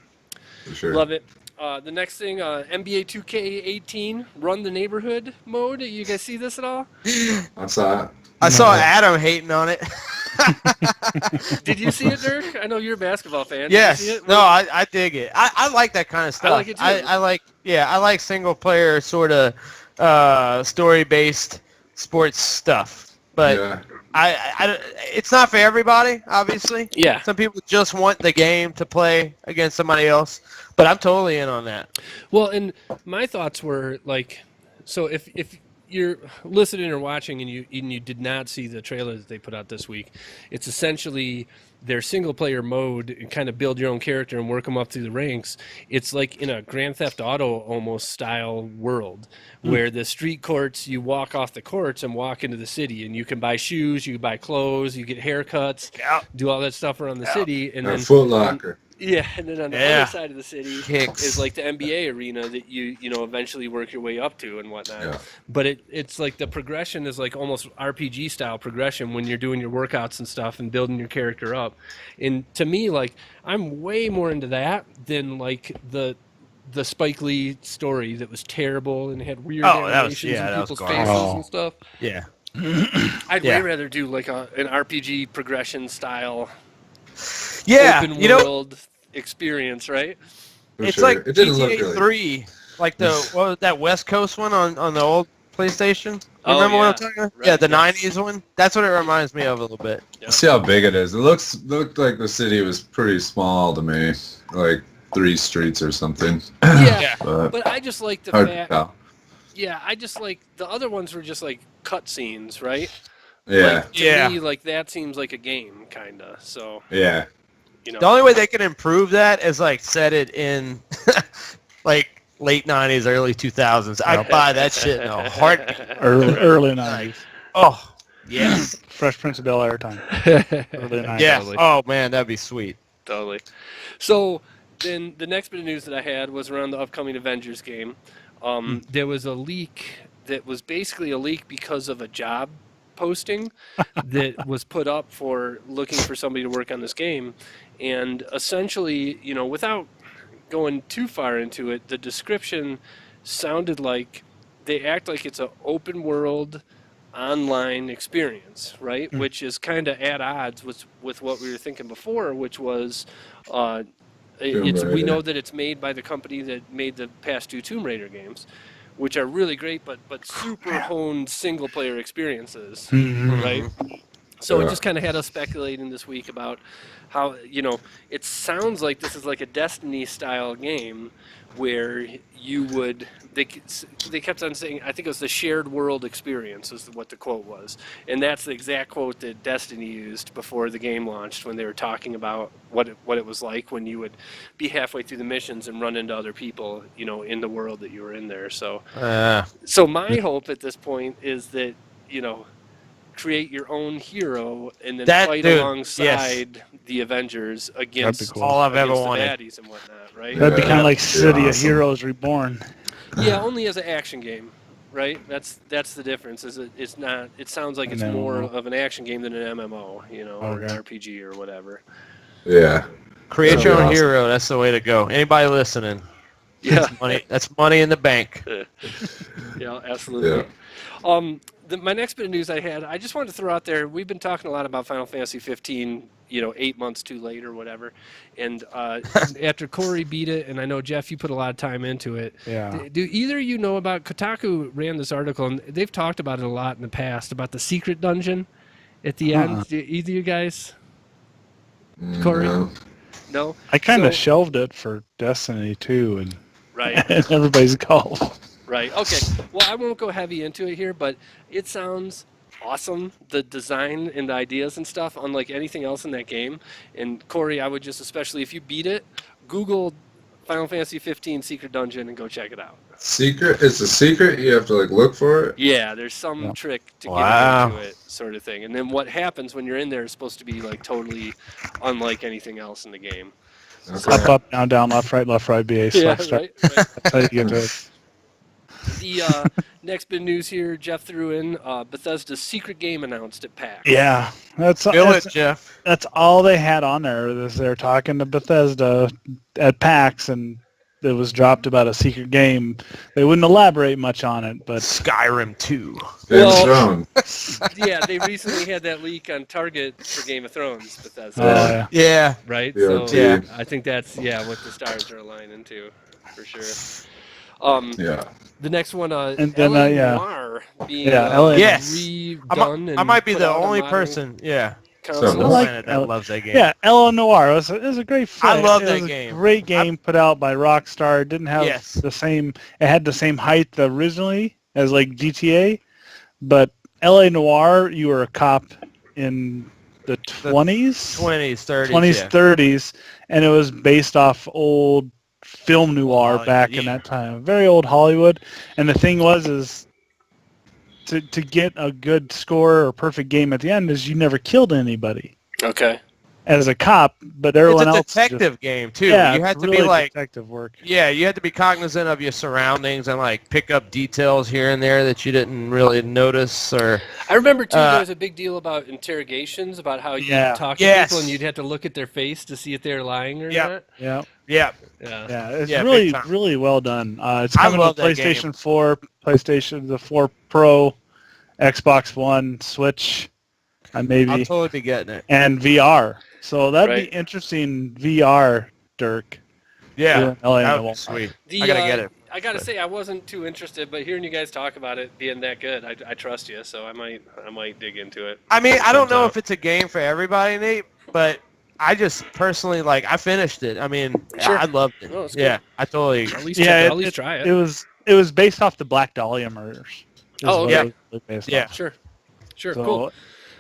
For sure.
Love it. The next thing, NBA 2K18 Run the Neighborhood mode. You guys see this at all?
I saw it.
I saw
No.
Adam hating on it.
Did you see it, Dirk? I know you're a basketball fan.
Yes.
Did you see it?
No, I dig it. I like that kind of stuff.
like it too.
I like single player sort of story based sports stuff. But
Yeah.
I it's not for everybody, obviously.
Yeah.
Some people just want the game to play against somebody else, but I'm totally in on that.
Well, and my thoughts were like, so if you're listening or watching and you did not see the trailer that they put out this week, it's essentially their single player mode and kind of build your own character and work them up through the ranks. It's like in a Grand Theft Auto almost style world where the street courts, you walk off the courts and walk into the city, and you can buy shoes, you can buy clothes, you get haircuts, do all that stuff around the city, and
A
then
Foot Locker.
yeah, and then on the
Yeah.
other side of the city
Kicks.
is like the NBA arena that you eventually work your way up to and whatnot.
Yeah.
But it's like the progression is like almost RPG style progression when you're doing your workouts and stuff and building your character up. And to me, like, I'm way more into that than like the Spike Lee story that was terrible and had weird
Oh, that was-
animations
yeah,
and
that was
people's
garbage.
faces
Oh.
and stuff.
Yeah.
I'd
Yeah.
way rather do like an RPG progression style
Yeah.
open
You know,
world experience, right?
For
it's
sure.
like
It didn't look
GTA
really.
3. Like what was that West Coast one on the old PlayStation? You
Oh,
remember what
yeah.
I'm talking about?
Right,
Yeah, the
yes.
90s one. That's what it reminds me of a little bit.
See how big it is. It looked like the city was pretty small to me, like 3 streets or something.
Yeah,
but
but I just like the
hard to
fact.
tell.
Yeah, I just like the other ones were just like cutscenes, right?
Yeah,
Like, to me, like that seems like a game, kinda. So
yeah.
you know.
The only way they can improve that is like set it in like late 90s, early 2000s. I'd buy that shit in a heartbeat.
Early 90s.
Oh, yes.
Fresh Prince of Bel-Air time. Early 90s.
Yeah.
Totally.
Oh, man, that'd be sweet.
Totally. So then the next bit of news that I had was around the upcoming Avengers game. There was a leak that was basically a leak because of a job posting that was put up for looking for somebody to work on this game. And essentially, you know, without going too far into it, the description sounded like they act like it's an open world online experience, right? Which is kind of at odds with what we were thinking before, which was we know that it's made by the company that made the past 2 Tomb Raider games, which are really great, but super honed single player experiences, right? So it just kind of had us speculating this week about how, you know, it sounds like this is like a Destiny style game where you would, they kept on saying, I think it was the shared world experience is what the quote was. And that's the exact quote that Destiny used before the game launched when they were talking about what it was like when you would be halfway through the missions and run into other people, you know, in the world that you were in there. So, so my hope at this point is that, you know, create your own hero and then fight alongside the Avengers against
cool.
All I've ever
the
wanted.
baddies and whatnot, right?
That'd be kind of like City of
awesome.
Heroes Reborn.
Yeah, only as an action game, right? That's the difference. Is it's not? It sounds like
An
it's more
MMO.
of an action game than an MMO, you know, or an
Okay.
RPG or whatever.
Yeah.
Create
That'd
your
be
own
awesome.
hero. That's the way to go. Anybody listening?
Yeah,
That's money in the bank.
yeah, absolutely.
Yeah.
My next bit of news I had, I just wanted to throw out there. We've been talking a lot about Final Fantasy 15, you know, 8 months too late or whatever. And after Corey beat it, and I know Jeff, you put a lot of time into it.
Yeah.
Do either of you know about Kotaku ran this article, and they've talked about it a lot in the past about the secret dungeon at the end. Do either of you guys? Corey? No.
I kind of
So-
shelved it for Destiny 2 and,
Right.
and everybody's golf.
Right. Okay. Well, I won't go heavy into it here, but it sounds awesome. The design and the ideas and stuff, unlike anything else in that game. And Corey, I would just, especially if you beat it, Google Final Fantasy 15 Secret Dungeon and go check it out.
Secret? It's a secret? You have to like look for it?
Yeah, there's some
Yep.
trick to
Wow.
get into it, sort of thing. And then what happens when you're in there is supposed to be like totally unlike anything else in the game.
Okay.
Up, down, left, right, BA,
Yeah,
select, start.
right.
That's how you get to it.
The next bit of news here, Jeff threw in Bethesda's secret game announced at PAX.
Yeah, that's
Jeff.
that's all they had on there. Is they're talking to Bethesda at PAX, and it was dropped about a secret game. They wouldn't elaborate much on it, but
Skyrim 2.
Game
Well-
of Thrones.
Yeah, they recently had that leak on Target for Game of Thrones, Bethesda.
yeah.
Yeah.
Right?
Yeah,
So
yeah.
I think that's what the stars are aligning to, for sure.
Yeah.
The next one,
And then,
LA
yeah.
Noire being
LA
Yes.
redone and
I might be
put
the
out on
only
modern
person,
consoles.
So-
on the
like
planet that
L-
loves that game.
Yeah, Ella Noire. It was a great
I
film.
love
It
that
was a
game.
great game put out by Rockstar. It didn't have
Yes.
the same. It had the same height originally as like GTA, but LA Noire, you were a cop in the 20s,
20s, 30s.
20s,
yeah.
30s, and it was based off old film noir
Hollywood,
back in
yeah.
that time. Very old Hollywood. And the thing is to get a good score or perfect game at the end is you never killed anybody
Okay.
as a cop, but
It's
everyone
a
else
detective game, too.
Yeah,
You had
it's
to
really
be like,
detective work.
yeah, you had to be cognizant of your surroundings and like pick up details here and there that you didn't really notice or...
I remember, too, there was a big deal about interrogations, about how you
Yeah.
talk to
Yes.
people and you'd have to look at their face to see if they're lying or
Yeah.
not.
Yeah,
Yeah.
Yeah.
yeah, it's
Yeah,
really,
big time.
really well done. It's
I
coming
love
to
that game.
PlayStation 4, PlayStation the 4 Pro, Xbox One, Switch,
I'll
maybe,
totally be getting it.
and VR. So that'd
Right.
be interesting. VR, Dirk.
Yeah.
doing LA
That would
Noire.
be sweet.
The,
I gotta get it.
I gotta say, I wasn't too interested, but hearing you guys talk about it being that good, I trust you, so I might dig into it.
I mean, I don't know if it's a game for everybody, Nate, but I just personally I finished it. I mean,
Sure.
I loved it.
Oh, that's
yeah,
good.
I totally.
At least,
Yeah,
at least try it.
It was based off the Black Dahlia murders.
Oh,
yeah.
It was based
Yeah.
off.
Sure,
So
cool.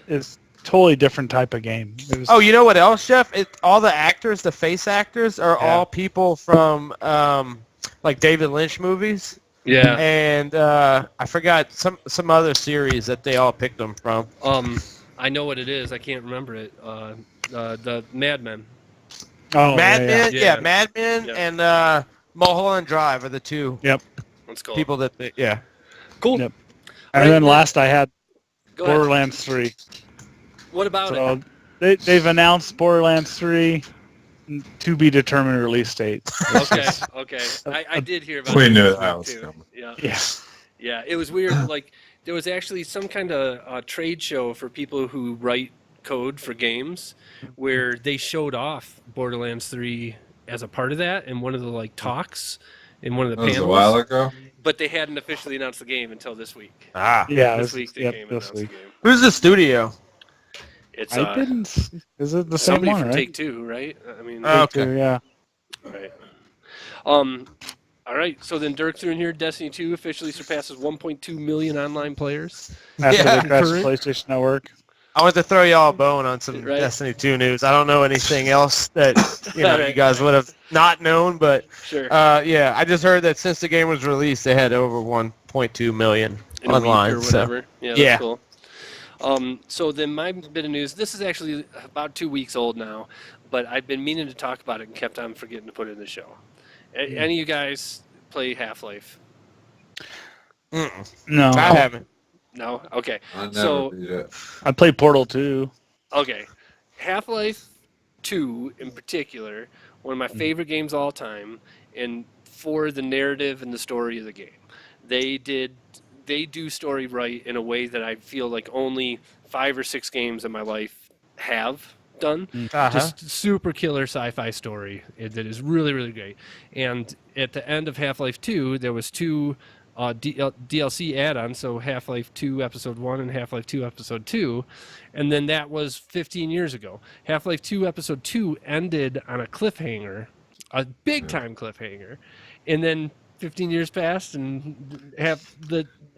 it's totally different type of game. It was,
Oh, you know what else, Jeff? All the actors, the face actors, are all people from like David Lynch movies.
Yeah.
And I forgot some other series that they all picked them from.
I know what it is. I can't remember it. The Mad Men.
oh,
Mad Men,
Yeah.
Mad Men,
Yeah.
and Mulholland Drive are the two
Yep.
That's cool.
people that
Cool.
Yep. And then last I had
Go ahead.
Borderlands 3.
What about
So
it?
they've announced Borderlands 3 to be determined release date.
Okay. I did hear about
We
it
knew
this
that
week,
was
too.
coming.
Yeah.
Yeah.
Yeah, it was weird. Like, there was actually some kind of trade show for people who write code for games where they showed off Borderlands 3 as a part of that in one of the talks in one of the
That was
panels.
a while ago.
But they hadn't officially announced the game until this week.
Ah.
Yeah,
This
it was-
week they
yep,
came and
this
announced
week.
the game.
Who's the studio?
It's
I didn't. Is it the same
somebody
one,
from
right?
Take-Two, right? I mean,
Oh,
Take-Two,
okay.
yeah.
right. All right. So then Dirk threw in here. Destiny 2 officially surpasses 1.2 million online players.
After
Yeah.
they crashed
Current?
PlayStation Network.
I want to throw y'all a bone on some
Right.
Destiny 2 news. I don't know anything else that you
Right.
guys would have not known, but
Sure.
yeah, I just heard that since the game was released, they had over 1.2 million
In a week
online.
or whatever. Yeah, that's
Yeah.
cool. So then my bit of news, this is actually about 2 weeks old now, but I've been meaning to talk about it and kept on forgetting to put it in the show. Any of you guys play Half-Life?
No,
I haven't.
No? Okay.
I never
So-
beat it.
I played Portal 2.
Okay. Half-Life 2 in particular, one of my favorite games of all time, and for the narrative and the story of the game. They do story right in a way that I feel like only 5 or 6 games in my life have done. Just super killer sci-fi story that is really, really great. And at the end of Half-Life 2, there was 2 DLC add-ons, so Half-Life 2 Episode 1 and Half-Life 2 Episode 2, and then that was 15 years ago. Half-Life 2 Episode 2 ended on a cliffhanger, a big-time cliffhanger, and then 15 years passed, and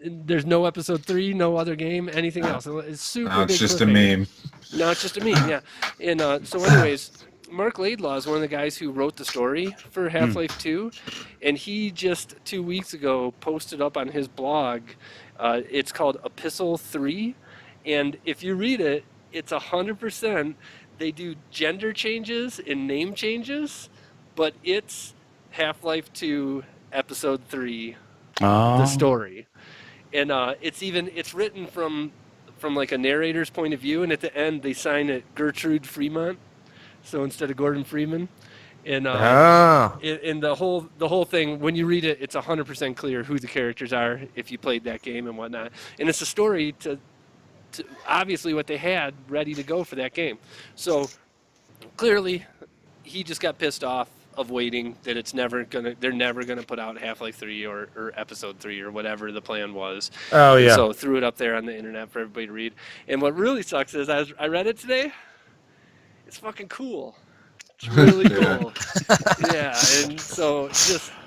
there's no Episode 3, no other game, anything else. It's super
Now it's
big
just a
cliffhanger.
meme.
No, it's just a meme, yeah. And so anyways, Mark Laidlaw is one of the guys who wrote the story for Half-Life 2, and he just 2 weeks ago posted up on his blog, it's called Epistle 3, and if you read it, it's 100%, they do gender changes and name changes, but it's Half-Life 2 Episode 3, the story. And it's written from like a narrator's point of view, and at the end they sign it Gertrude Fremont, so instead of Gordon Freeman, and in the whole thing, when you read it, it's 100% clear who the characters are if you played that game and whatnot, and it's a story to obviously what they had ready to go for that game. So clearly, he just got pissed off of waiting that they're never gonna put out Half-Life 3 or Episode 3 or whatever the plan was.
Oh, yeah.
So threw it up there on the internet for everybody to read. And what really sucks is I read it today. It's fucking cool. It's really cool. Yeah, and so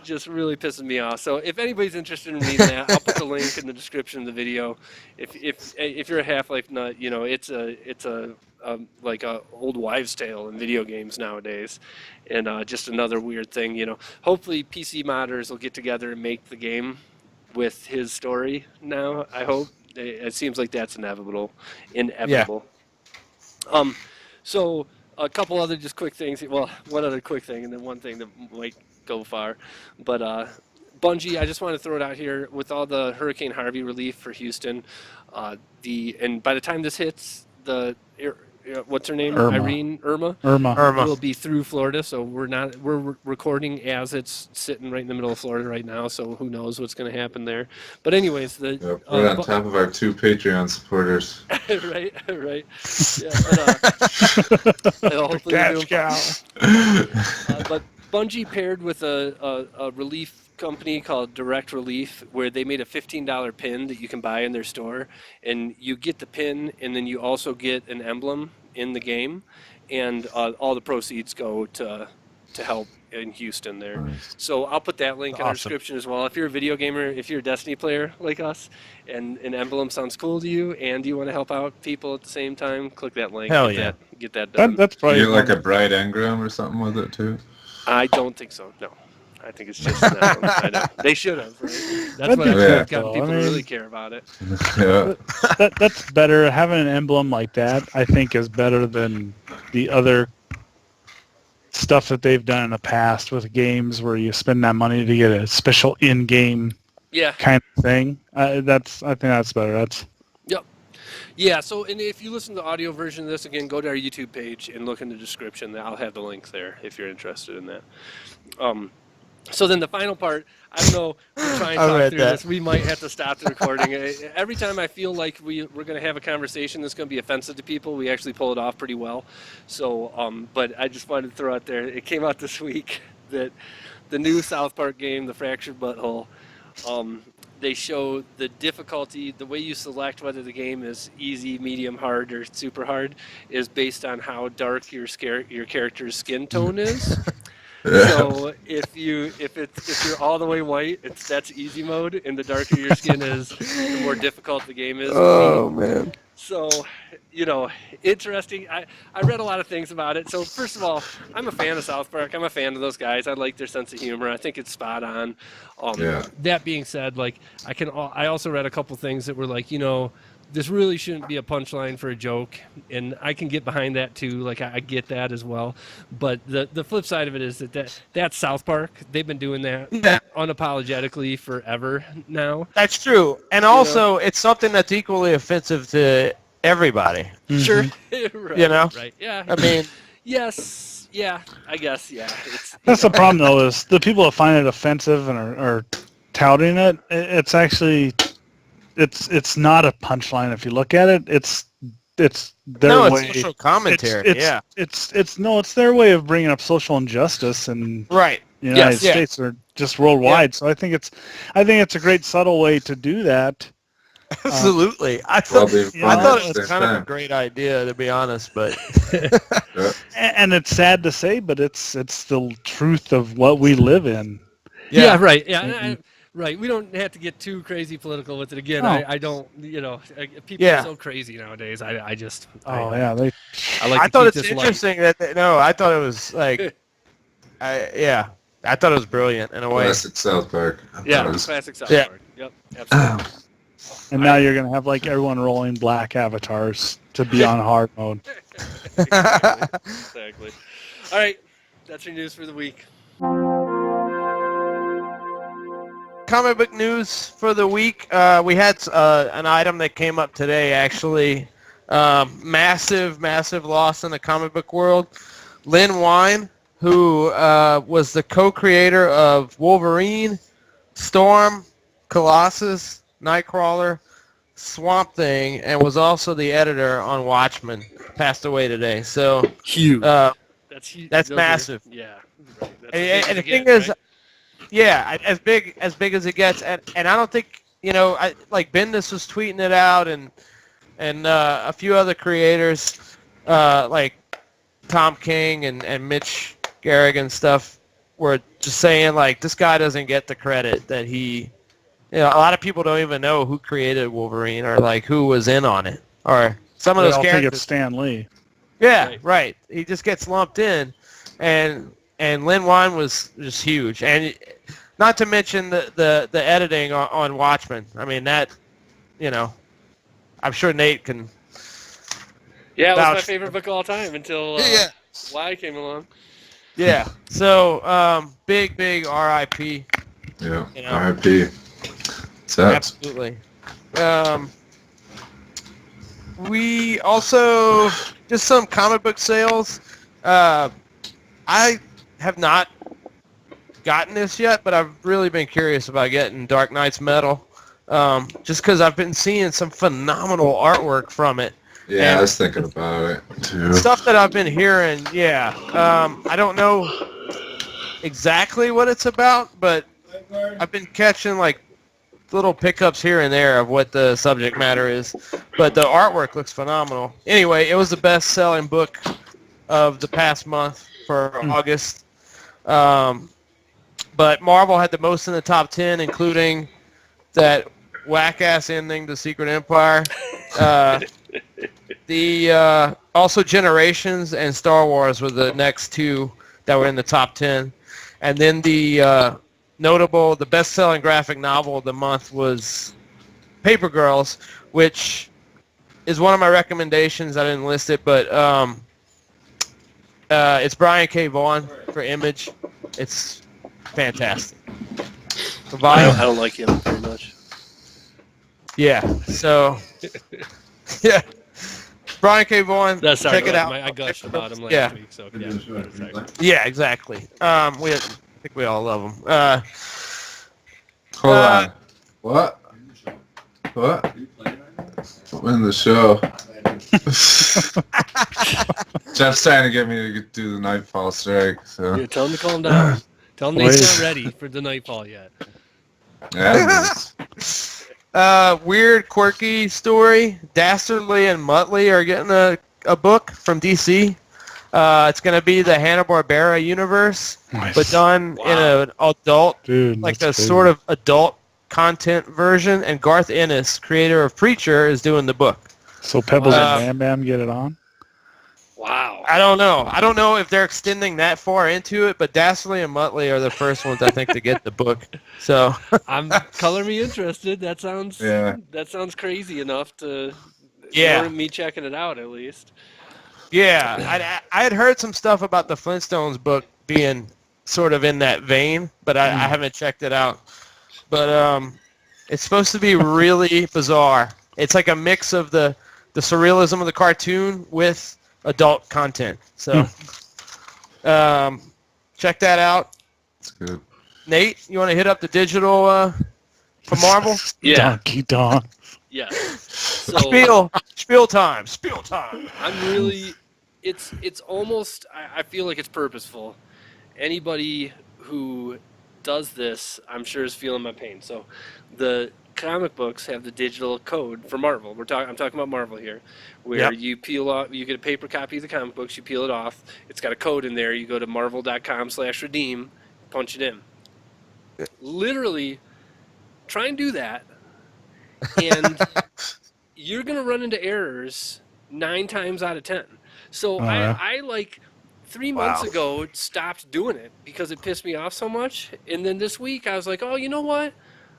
just really pisses me off. So if anybody's interested in reading that, I'll put the link in the description of the video. If you're a Half-Life nut, it's a like a old wives' tale in video games nowadays, and just another weird thing. Hopefully PC modders will get together and make the game with his story now. I hope it seems like that's inevitable. So a couple other just quick things. Well, one other quick thing, and then one thing that might go far. But Bungie, I just want to throw it out here with all the Hurricane Harvey relief for Houston. And by the time this hits, what's her name?
Irma.
Irma will be through Florida, so we're recording as it's sitting right in the middle of Florida right now, so who knows what's going to happen there. But anyways,
Right on top of our 2 Patreon supporters.
right. Yeah, but hopefully
Cash cow.
But Bungie paired with a relief company called Direct Relief, where they made a $15 pin that you can buy in their store, and you get the pin, and then you also get an emblem in the game, and all the proceeds go to help in Houston there.
Nice.
So I'll put that link in our
Awesome.
description as well. If you're a video gamer, if you're a Destiny player like us, and an emblem sounds cool to you, and you want to help out people at the same time, click that link.
Hell
Get that done.
That's
You
probably
get like a bright engram or something with it too.
I don't think so. No, I think it's just that one. I know. They should have. Right? That's
That'd
what
be
I've
cool,
gotten
though.
people
I
to
mean-
really care about it.
Yeah.
that's better. Having an emblem like that, I think, is better than the other stuff that they've done in the past with games where you spend that money to get a special in-game
Yeah.
kind of thing. I think that's better. That's
Yeah, so and if you listen to the audio version of this, again, go to our YouTube page and look in the description. I'll have the link there if you're interested in that. So then the final part, I don't know, we're trying to
I
talk
read
through
that.
this. We might have to stop the recording. Every time I feel like we're going to have a conversation that's going to be offensive to people, we actually pull it off pretty well. So, but I just wanted to throw out there, it came out this week that the new South Park game, The Fractured Butthole, they show the difficulty, the way you select whether the game is easy, medium, hard, or super hard is based on how dark your character's skin tone is. So if you're all the way white, that's easy mode, and the darker your skin is, the more difficult the game is.
Oh man.
So, interesting. I read a lot of things about it. So first of all, I'm a fan of South Park. I'm a fan of those guys. I like their sense of humor. I think it's spot on.
Yeah.
That being said, like I also read a couple things that were like, this really shouldn't be a punchline for a joke, and I can get behind that too. Like I get that as well. But the flip side of it is that's South Park. They've been doing that unapologetically forever now.
That's true. And also, it's something that's equally offensive to everybody.
Sure. Right,
You know?
Right. Yeah.
I mean,
Yes. Yeah. I guess. Yeah.
That's the problem, though, is the people that find it offensive and are touting it. It's actually, it's not a punchline if you look at it. It's their way.
it's social commentary.
It's their way of bringing up social injustice in
Right.
the United
Yes, yeah.
States or just worldwide. So I think it's a great subtle way to do that.
Absolutely. I
Well,
thought
they've
I
done
it
at
was
the same
kind of a
time.
great idea, to be honest, but
Yeah.
And it's sad to say, but it's the truth of what we live in.
Yeah. Right. Yeah. Right. We don't have to get too crazy political with it. Again,
No.
I don't. People
Yeah.
are so crazy nowadays. I
I
like
I
to
thought
keep
it's
this light.
interesting I thought it was like, I thought it was brilliant in a way.
Classic South Park. I
Yeah.
thought it was-
Classic South
Yeah.
Park. Yep. Absolutely.
And now you're gonna have like everyone rolling black avatars to be on hard mode.
Exactly. All right. That's your news for the week.
Comic book news for the week. We had an item that came up today, actually. Massive loss in the comic book world. Len Wein, who was the co-creator of Wolverine, Storm, Colossus, Nightcrawler, Swamp Thing, and was also the editor on Watchmen, passed away today. So
Huge. That's huge.
that's
Those
massive.
Yeah. Right. That's
And the
big
thing
as it
is,
gets,
yeah, as big as it gets, and I don't think like Bendis was tweeting it out, and a few other creators like Tom King and Mitch Garrick and stuff were just saying like this guy doesn't get the credit that he. A lot of people don't even know who created Wolverine or like who was in on it or some of
They
those
all think it's
characters.
Stan Lee.
Yeah,
Right.
right. He just gets lumped in, and Len Wein was just huge, and not to mention the editing on Watchmen. I mean that, I'm sure Nate can.
Yeah, it was my
vouch.
favorite book of all time until
Yeah.
Y came along.
Yeah. So big RIP.
Yeah.
You know.
R.I.P. Sucks.
Absolutely. We also just some comic book sales. I have not gotten this yet, but I've really been curious about getting Dark Knight's Metal, just because I've been seeing some phenomenal artwork from it.
Yeah,
And
I was thinking about it too.
stuff that I've been hearing. Yeah. I don't know exactly what it's about, but I've been catching like little pickups here and there of what the subject matter is. But the artwork looks phenomenal. Anyway, it was the best-selling book of the past month for August. But Marvel had the most in the top 10, including that whack-ass ending to Secret Empire. Also Generations and Star Wars were the next two that were in the top 10. And then the best-selling graphic novel of the month was Paper Girls, which is one of my recommendations. I didn't list it, but it's Brian K. Vaughan for Image. It's fantastic.
I don't like him very much.
Yeah, so yeah, Brian K. Vaughan, check it out.
I gushed about him last week, so
yeah, exactly. I think we all love him.
Hold on. What? I'm in the show. Jeff's trying to get me to do the Nightfall Strike. So.
Yeah, tell him to calm down. Tell him he's not ready for the Nightfall yet.
Yeah.
Weird, quirky story. Dastardly and Muttely are getting a book from DC. It's going to be the Hanna-Barbera universe, but done in an adult, like a sort of adult content version. And Garth Ennis, creator of Preacher, is doing the book.
So Pebbles and Bam Bam get it on?
Wow.
I don't know if they're extending that far into it, but Dastardly and Muttely are the first ones I think to get the book. So
Color me interested. That sounds crazy enough to warrant me checking it out at least.
Yeah, I had heard some stuff about the Flintstones book being sort of in that vein, but I haven't checked it out. But it's supposed to be really bizarre. It's like a mix of the surrealism of the cartoon with adult content. So check that out.
That's good.
Nate, you want to hit up the digital for Marvel?
Yeah.
Donkey Dong.
Yeah. So,
spiel time.
I'm really, it's almost, I feel like it's purposeful. Anybody who does this, I'm sure is feeling my pain. So the comic books have the digital code for Marvel. I'm talking about Marvel here, where you peel off, you get a paper copy of the comic books, you peel it off, it's got a code in there, you go to marvel.com/redeem, punch it in. Literally, try and do that, and you're going to run into errors 9 times out of 10. So I like 3 months ago stopped doing it because it pissed me off so much, and then this week I was like, oh, you know what?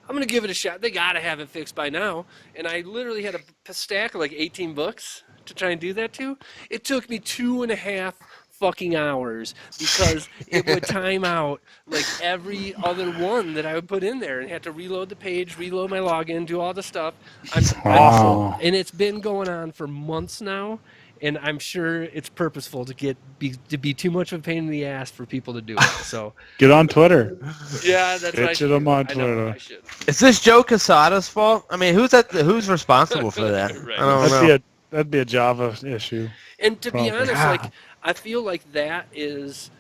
I'm going to give it a shot. They got to have it fixed by now. And I literally had a stack of like 18 books to try and do that to. It took me 2.5 fucking hours because it would time out like every other one that I would put in there and had to reload the page, reload my login, do all the stuff. And it's been going on for months now. And I'm sure it's purposeful to be too much of a pain in the ass for people to do it. So
get on Twitter.
Yeah, that's right.
Get them on Twitter.
Is this Joe Quesada's fault? I mean, who's responsible for that?
Right.
I don't know.
That'd be a Java issue.
And to be honest, like I feel like that is,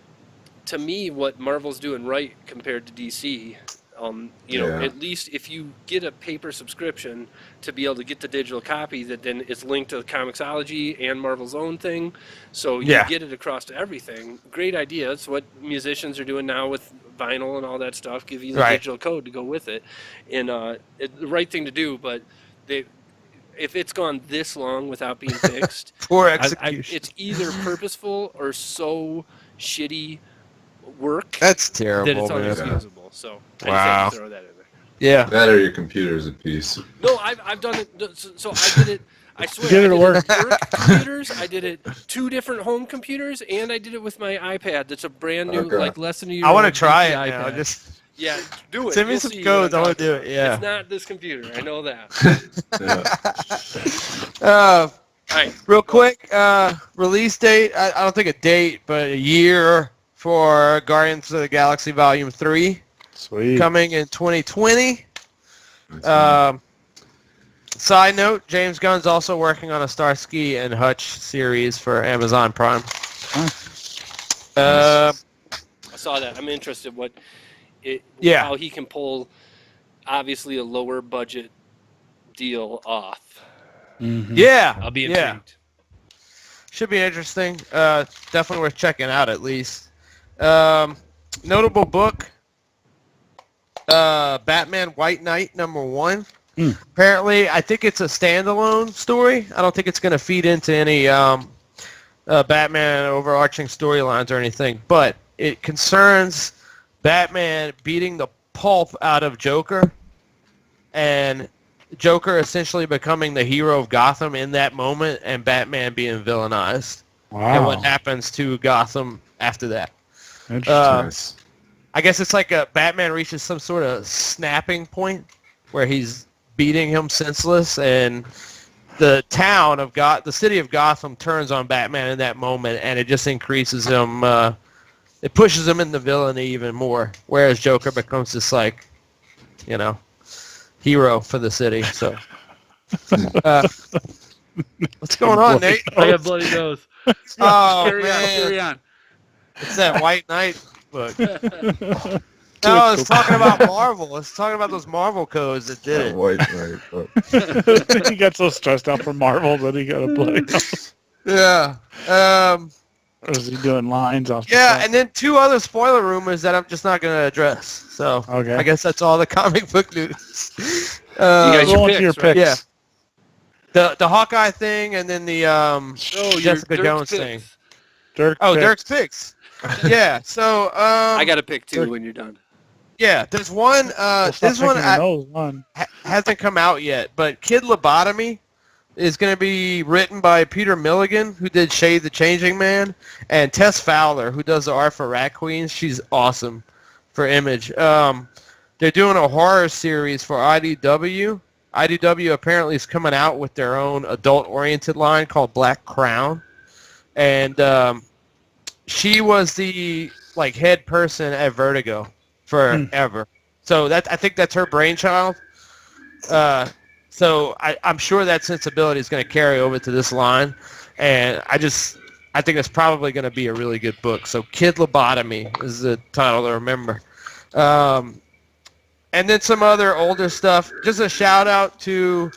to me, what Marvel's doing right compared to DC. You know, at least if you get a paper subscription to be able to get the digital copy that then is linked to Comixology and Marvel's own thing, so you get it across to everything. Great idea. It's what musicians are doing now with vinyl and all that stuff. Give you the digital code to go with it, and the right thing to do. But if it's gone this long without being fixed,
poor execution.
It's either purposeful or so shitty work.
That's terrible.
That it's unexcusable. So I just have to throw that in there.
Yeah.
That or your computer's a piece.
No, I've done it. So I did it. I swear.
Get it
I
to
did
work.
it with work computers. I did it 2 different home computers, and I did it with my iPad. That's a brand new, like less than a year.
I want to try it
iPad.
now.
Do it.
Send me some codes. I want to do it. Yeah.
It's not this computer. I know that.
All
right.
Real quick, release date. I don't think a date, but a year for Guardians of the Galaxy Volume 3.
Sweet.
Coming in 2020. Side note, James Gunn's also working on a Starsky and Hutch series for Amazon Prime.
A saw that. I'm interested
Yeah.
how he can pull obviously a lower budget deal off.
Yeah.
I'll be
Yeah.
intrigued.
Should be interesting. Definitely worth checking out at least. Notable book. Batman White Knight #1. Apparently, I think it's a standalone story. I don't think it's going to feed into any Batman overarching storylines or anything, but it concerns Batman beating the pulp out of Joker and Joker essentially becoming the hero of Gotham in that moment and Batman being villainized.
Wow.
And what happens to Gotham after that.
Interesting.
I guess it's like a Batman reaches some sort of snapping point where he's beating him senseless, and the town of the city of Gotham turns on Batman in that moment, and it just increases him. It pushes him into villainy even more. Whereas Joker becomes this hero for the city. So, what's going on, Nate?
I got bloody nose.
Oh
Carry
man,
on.
it's that White Knight book. No, I was talking about Marvel. I was talking about those Marvel codes that did it.
White Knight, but-
He got so stressed out for Marvel that he got a bloody nose.
Yeah.
Or is he doing lines off the
Yeah,
top?
and then 2 other spoiler rumors that I'm just not going to address. So
Okay.
I guess that's all the comic book news.
You guys
Go
your
on to your
picks, right?
picks.
Yeah. The Hawkeye thing, and then the
your
Jessica
Dirk's
Jones
picks.
thing.
Dirk
Oh,
picks.
Dirk's picks. Yeah. So
I got a pick too
Dirk-
when you're done.
yeah, there's one.
Well, stop
This one
picking your nose, one.
hasn't come out yet, but Kid Lobotomy is going to be written by Peter Milligan, who did Shade the Changing Man, and Tess Fowler, who does the art for Rat Queens. She's awesome for Image. They're doing a horror series for IDW. IDW apparently is coming out with their own adult-oriented line called Black Crown, and she was the head person at Vertigo forever. So I think that's her brainchild. So I'm sure that sensibility is going to carry over to this line, and I think it's probably going to be a really good book. So Kid Lobotomy is the title to remember. And then some other older stuff. Just a shout out to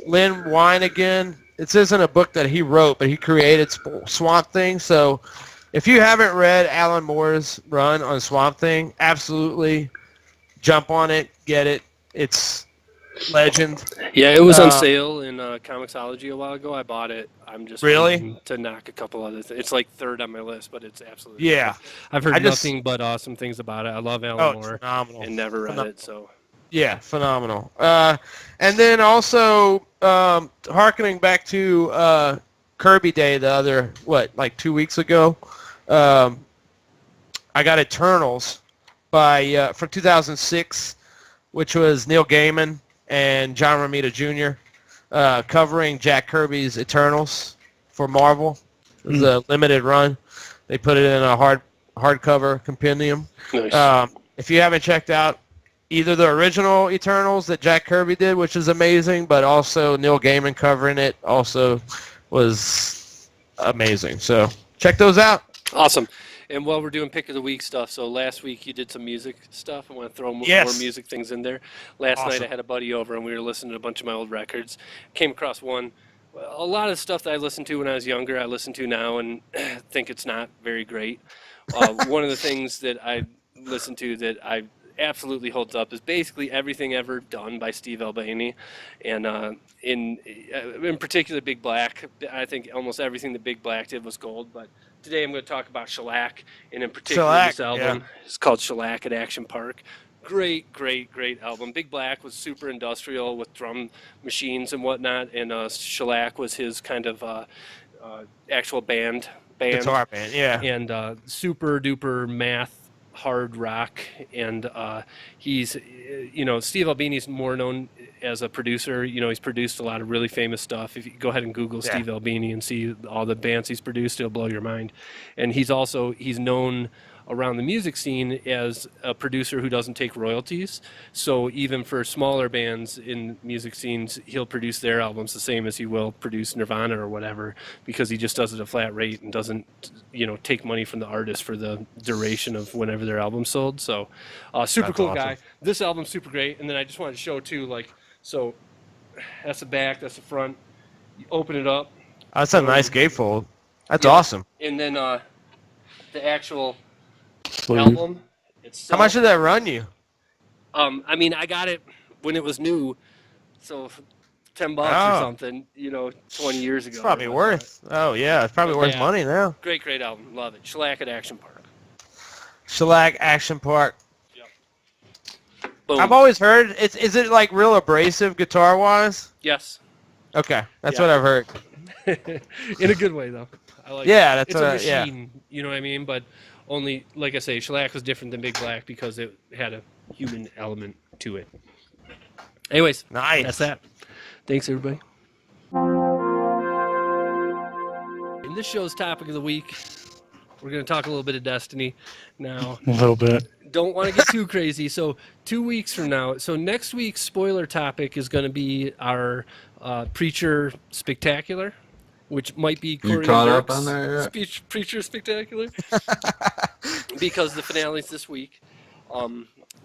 Len Wein again. This isn't a book that he wrote, but he created Swamp Thing. So if you haven't read Alan Moore's run on Swamp Thing, absolutely jump on it, get it. It's legend.
Yeah, it was on sale in Comixology a while ago. I bought it. I'm just
Really?
waiting to knock a couple other things. It's like 3rd on my list, but it's absolutely
Yeah.
I've heard
I just-
nothing but awesome things about it. I love Alan
Oh, it's
Moore
phenomenal.
and never read
Phenomenal.
it. So
Yeah, phenomenal. And then also, hearkening back to Kirby Day the other, 2 weeks ago, I got Eternals from 2006, which was Neil Gaiman and John Romita Jr. Covering Jack Kirby's Eternals for Marvel. It was a limited run. They put it in a hardcover compendium.
nice.
If you haven't checked out either the original Eternals that Jack Kirby did, which is amazing, but also Neil Gaiman covering it also was amazing. So check those out.
Awesome. And while we're doing pick of the week stuff, so last week you did some music stuff. I want to throw more music things in there. Last night I had a buddy over and we were listening to a bunch of my old records. Came across one. A lot of stuff that I listened to when I was younger, I listen to now and think it's not very great. One of the things that I listen to that I absolutely holds up is basically everything ever done by Steve Albini, and in particular Big Black. I think almost everything that Big Black did was gold, but today I'm going to talk about Shellac, and in particular this album is called Shellac at Action Park. Great album. Big Black was super industrial with drum machines and whatnot, and Shellac was his kind of actual band.
Guitar band, yeah.
And super duper math hard rock, and he's Steve Albini's more known as a producer. He's produced a lot of really famous stuff. If you go ahead and Google Steve Albini and see all the bands he's produced, it'll blow your mind. And he's known around the music scene as a producer who doesn't take royalties. So even for smaller bands in music scenes, he'll produce their albums the same as he will produce Nirvana or whatever, because he just does it at a flat rate and doesn't, take money from the artist for the duration of whenever their album sold. So super
That's
cool
awesome.
guy. This album's super great. And then I just wanted to show too, so that's the back, that's the front. You open it up.
That's a nice gatefold. That's
Yeah.
awesome.
And then the actual
Sleeve.
album itself.
How much did that run you?
I got it when it was new, so $10 or
Oh.
something, 20 years ago.
It's probably
or whatnot.
worth. Oh yeah, it's probably worth
Yeah.
money now.
Great album. Love it. Shellac at Action Park.
Shellac Action Park.
Boom.
I've always heard. Is it like real abrasive guitar wise?
Yes.
Okay, that's
Yeah.
what I've heard.
In a good way, though. I like
Yeah,
it.
that's
It's
what
a
I- yeah.
machine, you know what I mean? But only, like I say, Shellac was different than Big Black because it had a human element to it. Anyways,
Nice.
that's that. Thanks, everybody. In this show's topic of the week, we're going to talk a little bit of Destiny. Now,
A little bit.
don't want to get too crazy. So 2 weeks from now, so next week's spoiler topic is going to be our Preacher Spectacular, which might be
You
Corey
caught
and
up
Dirk's
on that yet?
Preacher Spectacular, because the finale's this week.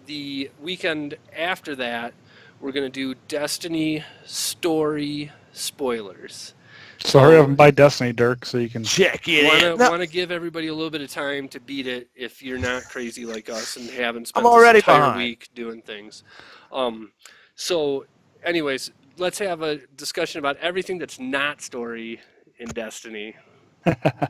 The weekend after that, we're going to do Destiny story spoilers.
So hurry up and buy Destiny, Dirk, so you can...
Check it out. No,
Want to give everybody a little bit of time to beat it if you're not crazy like us and haven't spent
I'm already
this entire
behind.
week doing things. So, anyways, let's have a discussion about everything that's not story in Destiny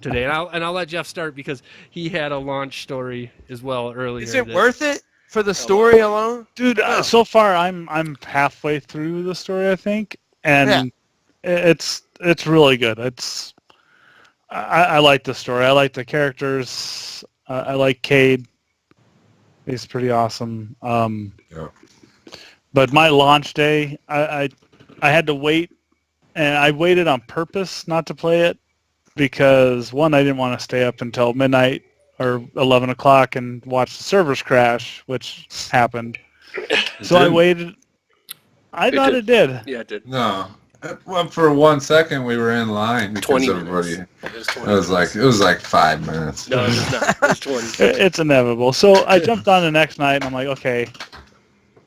today. And I'll let Jeff start because he had a launch story as well earlier.
Is it
that-
worth it for the story alone?
Dude, so far I'm halfway through the story, I think, and it's really good. I like the story. I like the characters. I like Cade. He's pretty awesome.
Yeah.
But my launch day, I had to wait, and I waited on purpose not to play it because, one, I didn't want to stay up until midnight or 11 o'clock and watch the servers crash, which happened. So I
didn't?
waited. I thought it did.
Yeah, it did.
No. Well, for 1 second we were in line because
20
everybody.
minutes. It was 20
It was like 5 minutes.
No, it was not. It was 20.
It's inevitable. So I jumped on the next night, and I'm like, okay.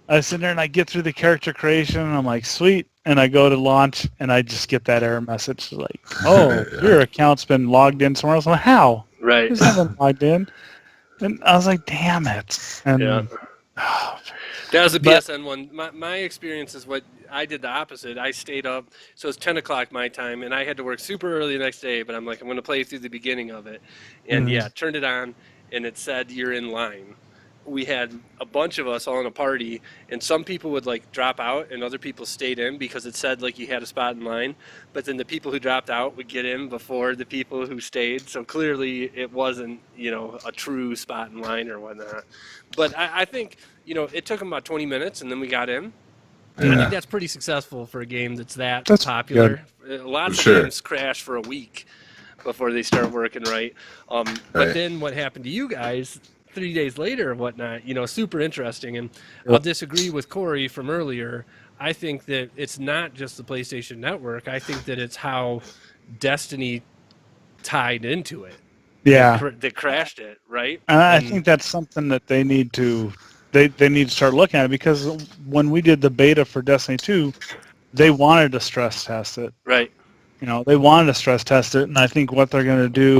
I sit there, and I get through the character creation, and I'm like, sweet. And I go to launch, and I just get that error message like, oh, your account's been logged in somewhere else. I'm like, how?
Right.
This hasn't logged in. And I was like, damn it. And
Yeah. That was the
But-
PSN one. My experience is what I did the opposite. I stayed up, so it's 10 o'clock my time, and I had to work super early the next day, but I'm like, I'm going to play through the beginning of it. And
Mhm.
yeah, turned it on, and it said you're in line. We had a bunch of us all in a party, and some people would like drop out, and other people stayed in because it said like you had a spot in line. But then the people who dropped out would get in before the people who stayed. So clearly it wasn't, a true spot in line or whatnot. But I think, it took them about 20 minutes, and then we got in. I
Yeah.
think that's pretty successful for a game that's
That's
popular. A lot of
Sure.
games crash for a week before they start working right. But
Right.
then what happened to you guys 3 days later or whatnot, super interesting. And I'll disagree with Corey from earlier. I think that it's not just the PlayStation Network. I think that it's how Destiny tied into it.
yeah.
That crashed it, right?
And I
And-
think that's something that they need to they need to start looking at, because when we did the beta for Destiny 2, they wanted to stress test it.
Right.
They wanted to stress test it, and I think what they're going to do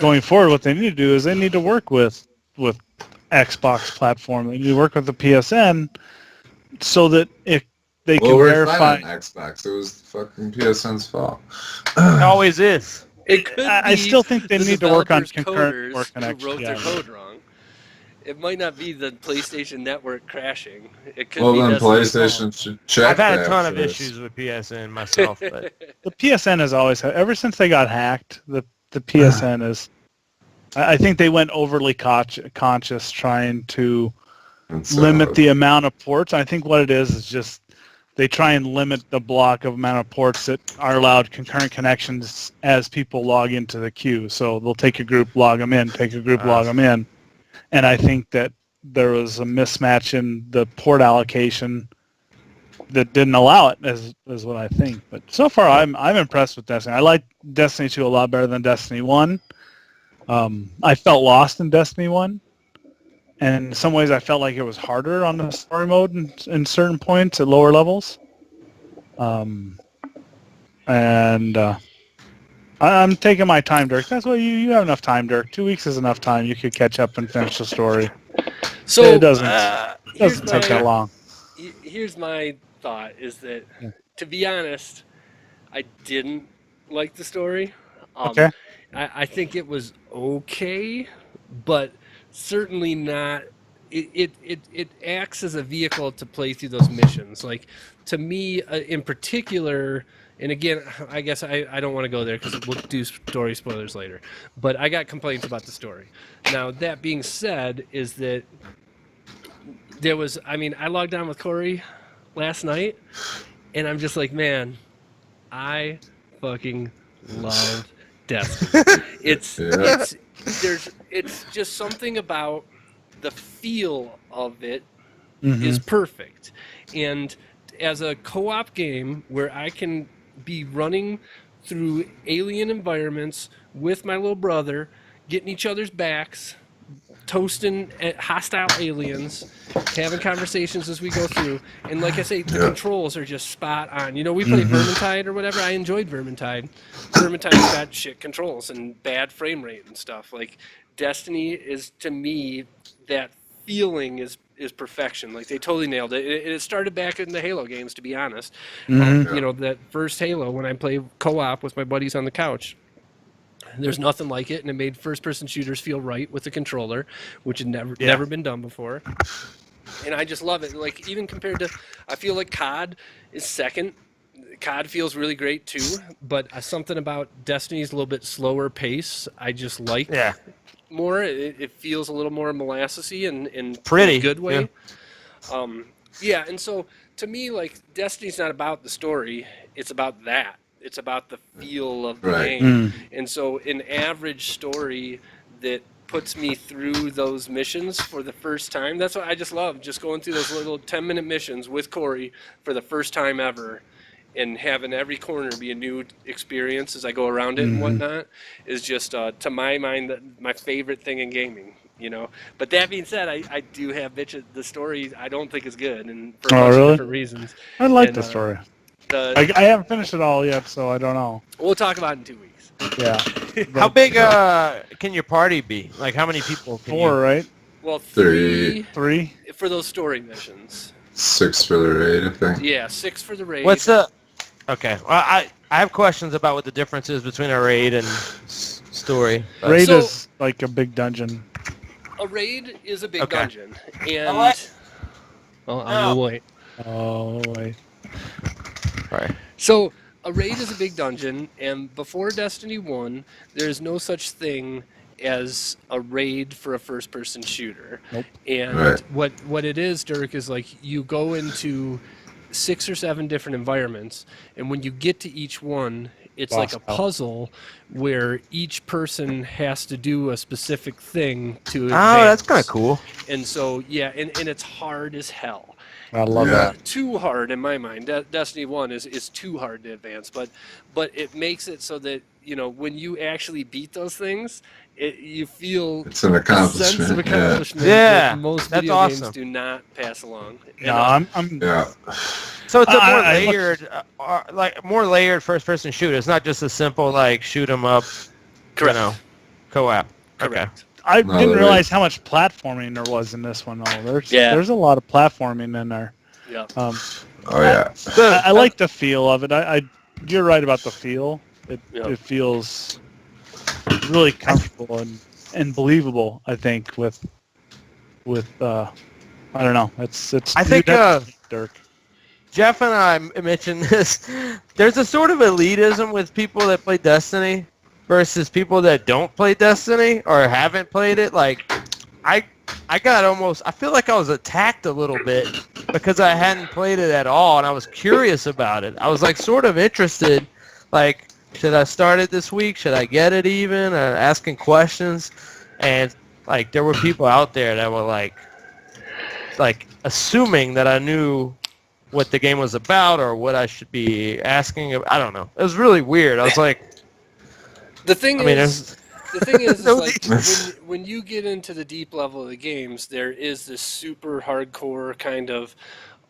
going forward, what they need to do is they need to work with Xbox platform. They need to work with the PSN so that if they can
We're
verify.
fine on Xbox. It was fucking PSN's fault.
It always is.
It could
I
be
still think they
the
need to work on
developers'
concurrent
coders
work
who
connection.
wrote
Yeah.
their code wrong. It might not be the PlayStation Network crashing. It could
Well,
be
then
Destiny's
PlayStation should check
I've had a
that
ton of
first.
issues with PSN myself, but
The PSN has always had, ever since they got hacked, the PSN is, I think they went overly conscious trying to
It's,
limit the amount of ports. I think what it is just they try and limit the block of amount of ports that are allowed concurrent connections as people log into the queue. So they'll take a group, log them in, take a group, log them in. and I think that there was a mismatch in the port allocation that didn't allow it, is what I think. But so far, I'm impressed with Destiny. I like Destiny 2 a lot better than Destiny 1. I felt lost in Destiny 1. And in some ways, I felt like it was harder on the story mode in certain points at lower levels. I'm taking my time, Dirk. That's why you have enough time, Dirk. 2 weeks is enough time. You could catch up and finish the story.
So
it doesn't take that long.
Here's my thought: is that, to be honest, I didn't like the story.
Okay.
I think it was okay, but certainly not. It acts as a vehicle to play through those missions. Like, to me, in particular, and again, I guess I don't want to go there because we'll do story spoilers later. But I got complaints about the story. Now, that being said, is that there was, I logged on with Corey last night, and I'm just like, man, I fucking love Destiny. It's just something about the feel of it is perfect. And as a co-op game where I can be running through alien environments with my little brother, getting each other's backs, toasting at hostile aliens, having conversations as we go through, and like I say, the controls are just spot on. You know, we played Vermintide or whatever. I enjoyed Vermintide. Vermintide's got shit controls and bad frame rate and stuff. Like, Destiny is, to me, that feeling is perfection. Like, they totally nailed it. It started back in the Halo games, to be honest. You know, that first Halo, when I played co-op with my buddies on the couch, there's nothing like it, and it made first-person shooters feel right with the controller, which had never been done before. And I just love it. Like, even compared to, I feel like COD is second. COD feels really great too, but something about Destiny's a little bit slower pace I just like more. It feels a little more molassesy and pretty in a good way. And so to me, like, Destiny's not about the story; it's about that. It's about the feel of the game. And so an average story that puts me through those missions for the first time, that's what I just love, just going through those little 10-minute missions with Corey for the first time ever, and having every corner be a new experience as I go around it and whatnot, is just, to my mind, my favorite thing in gaming. You know, but that being said, I do have bitches. The story I don't think is good, and for a bunch of different reasons.
I like the story. I haven't finished it all yet, so I don't know.
We'll talk about it in 2 weeks.
Yeah.
How big can your party be? Like, how many people?
Four, right?
Well,
three
for those story missions.
6 for the raid, I think.
Yeah, 6 for the raid.
What's the? Okay, well, I have questions about what the difference is between a raid and story.
Raid is like a big dungeon.
A raid is a big dungeon, and
I'm
wait.
Oh wait.
Right.
So a raid is a big dungeon, and before Destiny 1, there's no such thing as a raid for a first-person shooter.
Nope.
And what it is, Dirk, is like you go into 6 or 7 different environments, and when you get to each one, it's like a puzzle where each person has to do a specific thing to advance.
Oh, that's kind of cool.
And so, and it's hard as hell.
I love that.
Too hard in my mind. Destiny 1 is too hard to advance, but it makes it so that, you know, when you actually beat those things, you feel
it's an accomplishment.
Sense of accomplishment
that
most video games do not pass along.
No, I'm
So it's a more layered first-person shooter. It's not just a simple shoot 'em up, co-op.
Correct.
I didn't realize how much platforming there was in this one. There's a lot of platforming in there.
Yeah.
I like the feel of it. You're right about the feel. It feels really comfortable and believable. I think with I don't know. It's.
I think
Dirk.
Jeff and I mentioned this. There's a sort of elitism with people that play Destiny versus people that don't play Destiny or haven't played it. Like, I feel like I was attacked a little bit because I hadn't played it at all, and I was curious about it. I was sort of interested, should I start it this week? Should I get it even? Asking questions, and like there were people out there that were like assuming that I knew what the game was about or what I should be asking. I don't know. It was really weird. I was like,
The thing
I mean,
is, is
No
like when you get into the deep level of the games, there is this super hardcore kind of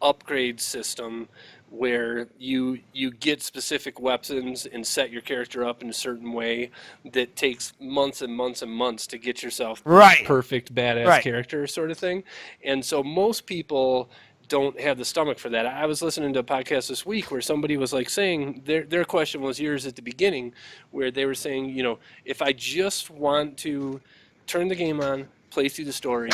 upgrade system where you get specific weapons and set your character up in a certain way that takes months and months and months to get yourself
Right.
perfect badass
Right.
character sort of thing. And so most people don't have the stomach for that. I was listening to a podcast this week where somebody was like saying their question was yours at the beginning, where they were saying, you know, if I just want to turn the game on, play through the story,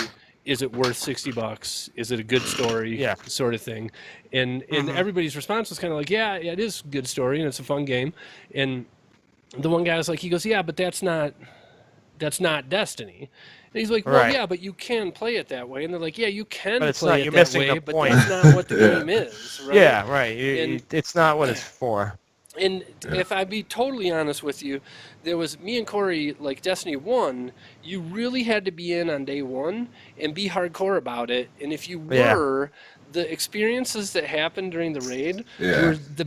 is it worth $60? Is it a good story?
Yeah.
Sort of thing. And everybody's response was kind of like, yeah, it is a good story and it's a fun game. And the one guy was like, he goes, yeah, but that's not Destiny. And he's like, well,
Right.
yeah, but you can play it that way. And they're like, yeah, you can
But it's
play
not-
it
you're
that
missing
way,
the
but
point.
that's not what the
Yeah.
game is, right?
Yeah, right.
And-
It's not what it's for.
And if I be totally honest with you, there was me and Corey, like Destiny 1, you really had to be in on day one and be hardcore about it. And if you
Yeah.
were, the experiences that happened during the raid
Yeah.
were the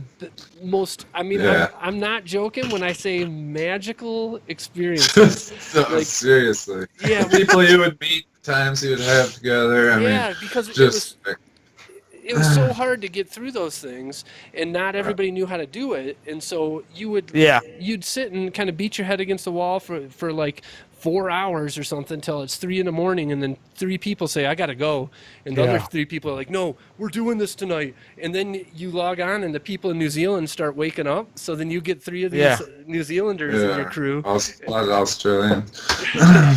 most, I mean,
Yeah.
I'm not joking when I say magical experiences.
No,
Like-
seriously.
Yeah,
People you would meet, times you would have together. I
yeah,
mean,
because
just
it was so hard to get through those things, and not everybody knew how to do it, and so you'd sit and kind of beat your head against the wall for like 4 hours or something till it's 3 a.m, and then 3 people say I gotta go, and the
Yeah.
other 3 people are like, no, we're doing this tonight, and then you log on and the people in New Zealand start waking up, so then you get 3 of these
Yeah.
New Zealanders in your crew.
A lot of Australian.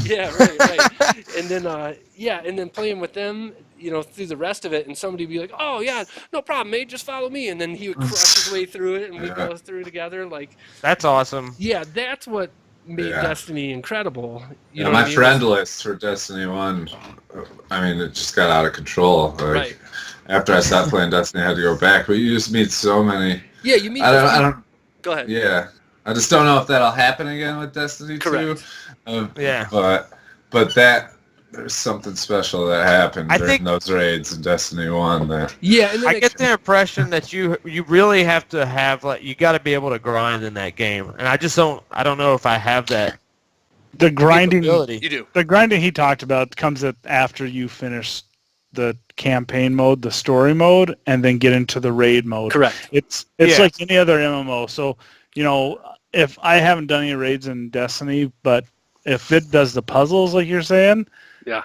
Yeah, right. And then and then playing with them, you know, through the rest of it, and somebody would be like, oh yeah, no problem, mate, just follow me, and then he would crush his way through it, and we'd
Yeah.
go through together. Like,
That's awesome.
yeah, that's what made
Yeah.
Destiny incredible. You
Yeah,
know
my
what I mean?
friend list for Destiny 1, I mean, it just got out of control. Like,
Right.
After I stopped playing Destiny, I had to go back. But you just meet so many.
Yeah, you meet.
I don't.
Go ahead.
Yeah, I just don't know if that'll happen again with Destiny 2.
Correct.
Yeah.
But there's something special that happened
I
during
think-
those raids in Destiny 1 that.
Yeah, and then
I get the impression that you really have to have you got to be able to grind in that game, and I don't know if I have that
The grinding,
capability.
you do.
the grinding he talked about comes after you finish the campaign mode, the story mode, and then get into the raid mode.
Correct.
It's
Yeah.
like any other MMO. So, you know, if I haven't done any raids in Destiny, but if it does the puzzles like you're saying,
Yeah.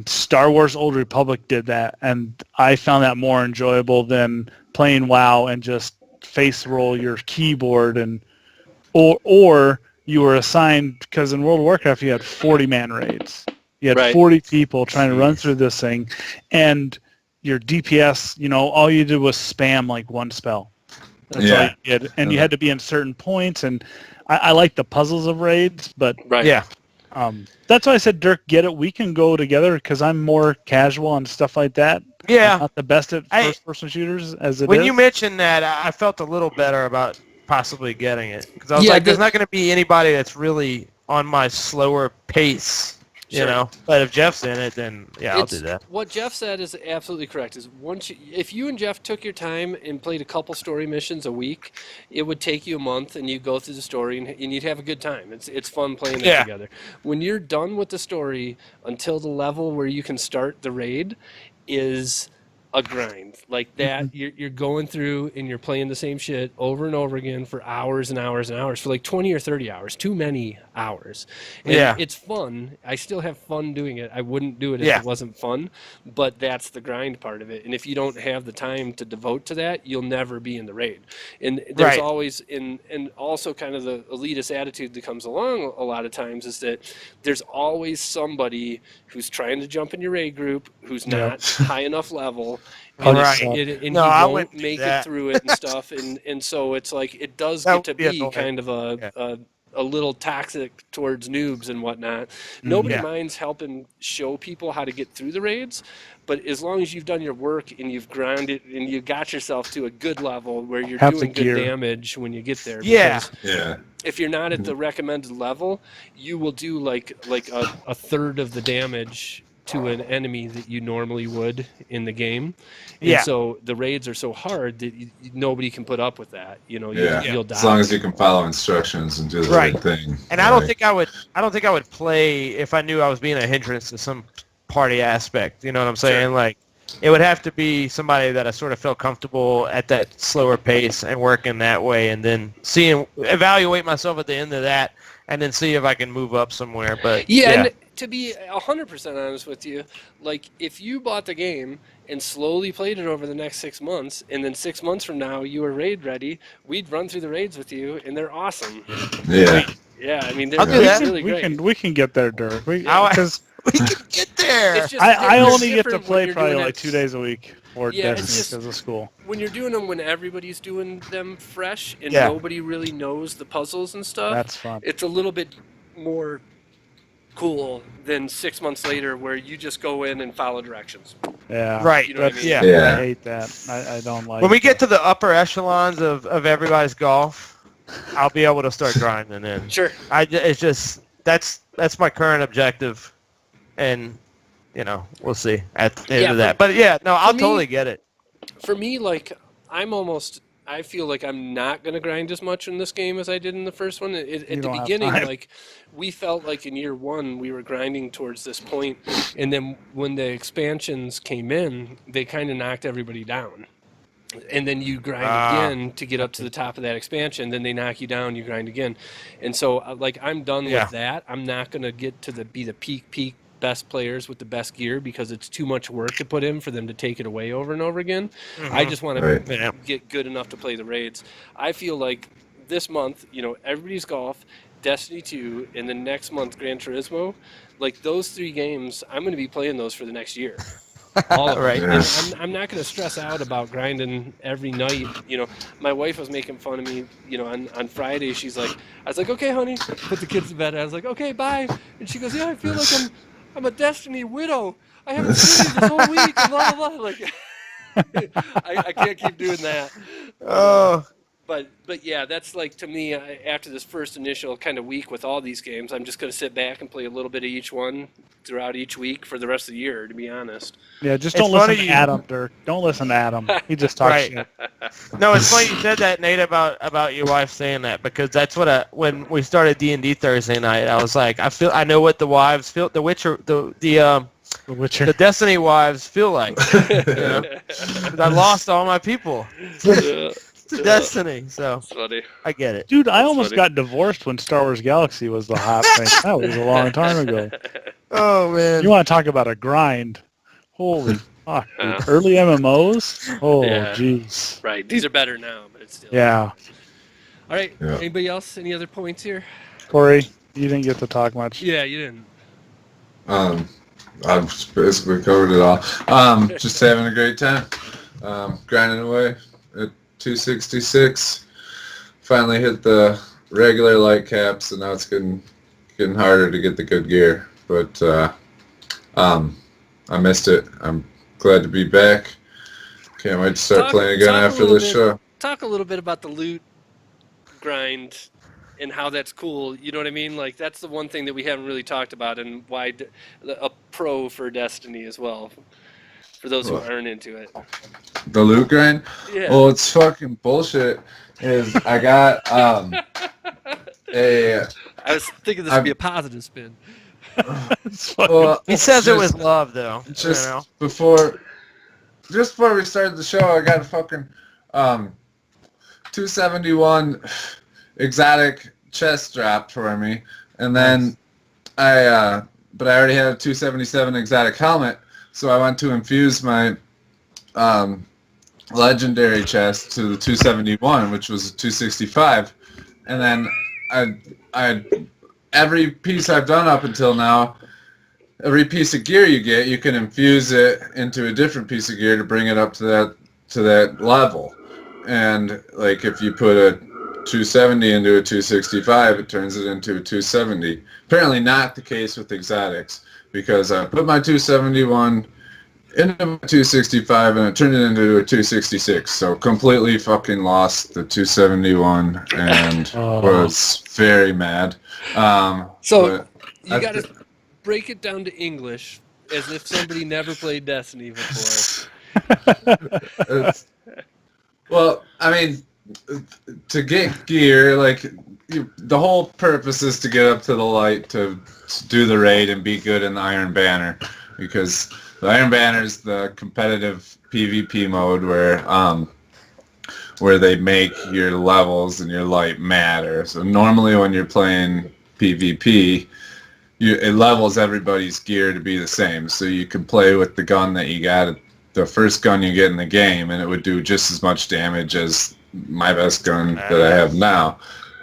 Star Wars Old Republic did that, and I found that more enjoyable than playing WoW and just face roll your keyboard or you were assigned, because in World of Warcraft you had 40-man raids. You had
Right.
40 people trying to run through this thing, and your DPS, you know, all you did was spam like one spell. That's all you did, and you had to be in certain points, and I like the puzzles of raids, but
Right.
Yeah.
that's why I said, Dirk, get it. We can go together because I'm more casual on stuff like that.
Yeah.
I'm not the best at
I-
first-person shooters as it is.
When you mentioned that, I felt a little better about possibly getting it because I was
Yeah,
like, "There's not going to be anybody that's really on my slower pace." You
Sure.
know, but if Jeff's in it, then yeah, I'll
It's-
do that.
What Jeff said is absolutely correct. Is if you and Jeff took your time and played a couple story missions a week, it would take you a month, and you go through the story, and you'd have a good time. It's fun playing it
Yeah.
together. When you're done with the story until the level where you can start the raid, is a grind like that. You're going through and you're playing the same shit over and over again for hours and hours and hours, for like 20 or 30 hours, too many hours. And
Yeah.
it's fun. I still have fun doing it. I wouldn't do it if
Yeah.
it wasn't fun, but that's the grind part of it. And if you don't have the time to devote to that, you'll never be in the raid. And there's
Right.
always and also kind of the elitist attitude that comes along a lot of times is that there's always somebody who's trying to jump in your raid group who's not high enough level. And,
Right.
and
No,
he
I
won't
wouldn't do
make it
that.
through it and stuff, and so it's like it does
That
get to
would be
be
annoying.
kind of a little toxic towards noobs and whatnot. Nobody
Yeah.
minds helping show people how to get through the raids, but as long as you've done your work and you've grinded and you got yourself to a good level where you're
Have the
doing good
gear.
damage when you get there.
Yeah.
Because
Yeah.
if you're not at the recommended level, you will do like a third of the damage to an enemy that you normally would in the game. And
Yeah.
so the raids are so hard that nobody can put up with that. You know,
Yeah.
you'll die.
As long as you can follow instructions and do the
Right.
right thing.
And I don't
Like,
think I would play if I knew I was being a hindrance to some party aspect. You know what I'm saying?
Sure.
Like, it would have to be somebody that I sort of felt comfortable at that slower pace and working that way, and then evaluate myself at the end of that, and then see if I can move up somewhere. But
Yeah, and to be 100% honest with you, like if you bought the game and slowly played it over the next 6 months, and then 6 months from now you were raid ready, we'd run through the raids with you, and they're awesome.
yeah.
Yeah, I mean, they're
I'll do that.
really
we
great.
can get there, Dirk.
I'll-
Because
we can get there.
It's just
I
it's
only get to
different when
play
you're
probably
doing
like
it-
2 days a week or
Yeah, it's
Destiny
just-
because of school.
when you're doing them when everybody's doing them fresh and
Yeah.
nobody really knows the puzzles and stuff.
That's fun.
It's a little bit more cool than 6 months later where you just go in and follow directions.
Yeah.
Right.
You know what I mean?
Yeah.
Yeah.
I hate that. I don't like
When we
that.
get to the upper echelons of everybody's golf, I'll be able to start grinding in.
Sure.
It's just that's my current objective, and we'll see at the end
Yeah,
of that.
for-
But yeah, no, I'll
me-
totally get it.
For me, like, I feel like I'm not going to grind as much in this game as I did in the first one. At the
don't have
beginning,
time.
like, we felt like in year one we were grinding towards this point, and then when the expansions came in, they kind of knocked everybody down. And then you grind again to get up to the top of that expansion. Then they knock you down, you grind again. And so, like, I'm done
Yeah.
with that. I'm not going to get to be the peak best players with the best gear because it's too much work to put in for them to take it away over and over again. I just want
Right.
to
Yeah.
get good enough to play the raids. I feel like this month, everybody's golf, Destiny 2, and then next month Gran Turismo, like those 3 games, I'm going to be playing those for the next year. All of
Right.
it.
Yeah.
And I'm not going to stress out about grinding every night. My wife was making fun of me, on Friday. She's like, I was like, okay, honey, put the kids to bed. I was like, okay, bye. And she goes, yeah, I feel like I'm a Destiny widow. I haven't seen you this whole week. And blah, blah, blah. Like, I can't keep doing that.
Oh,
But yeah, that's like, to me, after this first initial kind of week with all these games, I'm just going to sit back and play a little bit of each one throughout each week for the rest of the year, to be honest.
Yeah, just
It's
don't listen
funny
to Adam, Dirk. Don't listen to Adam. He just talks
Right.
shit.
no, it's funny you said that, Nate, about your wife saying that, because that's what when we started D&D Thursday night, I was like, I know what the wives feel, the Witcher, the
The Witcher.
Destiny wives feel like. 'Cause I lost all my people to Destiny, so
That's funny.
I get it.
Dude, I almost
funny.
got divorced when Star Wars Galaxy was the hot thing. That was a long time ago.
Oh man.
You want to talk about a grind? Holy fuck, dude.
Yeah.
Early MMOs? Oh,
Yeah.
jeez.
Right. These are better now, but it's still.
Yeah.
All right.
Yeah.
Anybody else? Any other points here?
Corey, you didn't get to talk much.
Yeah, you didn't.
I've basically covered it all. Just having a great time. Grinding away at 266. Finally hit the regular light caps, and now it's getting harder to get the good gear. But I missed it. I'm glad to be back. Can't wait to start playing again
talk a
after
little
this
bit-
show.
Talk a little bit about the loot grind and how that's cool. You know what I mean? Like, that's the one thing that we haven't really talked about, and why a pro for Destiny as well, for those who
What?
aren't into it.
The loot grind?
Yeah.
Well, it's fucking bullshit. Is I got a
I was thinking this would be a positive spin.
It's fucking-
well,
He says it
just-
with love, though.
Just
you know?
before we started the show, I got a fucking 271 exotic chest drop for me, and then but I already had a 277 exotic helmet, so I went to infuse my legendary chest to the 271, which was a 265, and then I every piece I've done up until now. Every piece of gear you get, you can infuse it into a different piece of gear to bring it up to that level. And like if you put 270 into a 265, it turns it into a 270. Apparently not the case with exotics, because I put my 271 into my 265 and it turned it into a 266. So completely fucking lost the 271 and was very mad.
So you got to break it down to English as if somebody never played Destiny before.
Well, I mean, to get gear, like, the whole purpose is to get up to the light to do the raid and be good in the Iron Banner, because the Iron Banner is the competitive PvP mode where they make your levels and your light matter. So normally when you're playing PvP, it levels everybody's gear to be the same. So you can play with the gun that you got, the first gun you get in the game, and it would do just as much damage as my best gun that I have now.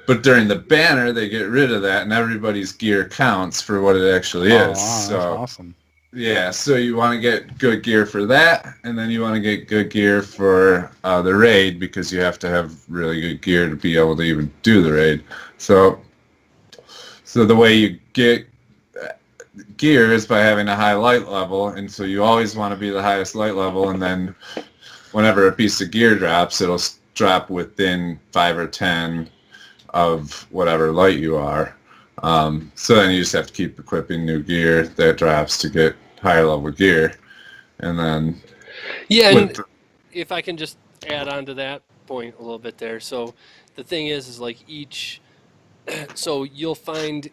But during the banner, they get rid of that, and everybody's gear counts for what it actually is.
Wow,
so
that's awesome.
yeah, so you want to get good gear for that, and then you want to get good gear for the raid, because you have to have really good gear to be able to even do the raid. So the way you get gear is by having a high light level, and so you always want to be the highest light level, and then whenever a piece of gear drops, it'll drop within 5 or 10 of whatever light you are. So then you just have to keep equipping new gear that drops to get higher level gear. And then...
Yeah, and if I can just add on to that point a little bit there. So the thing is like each... So you'll find...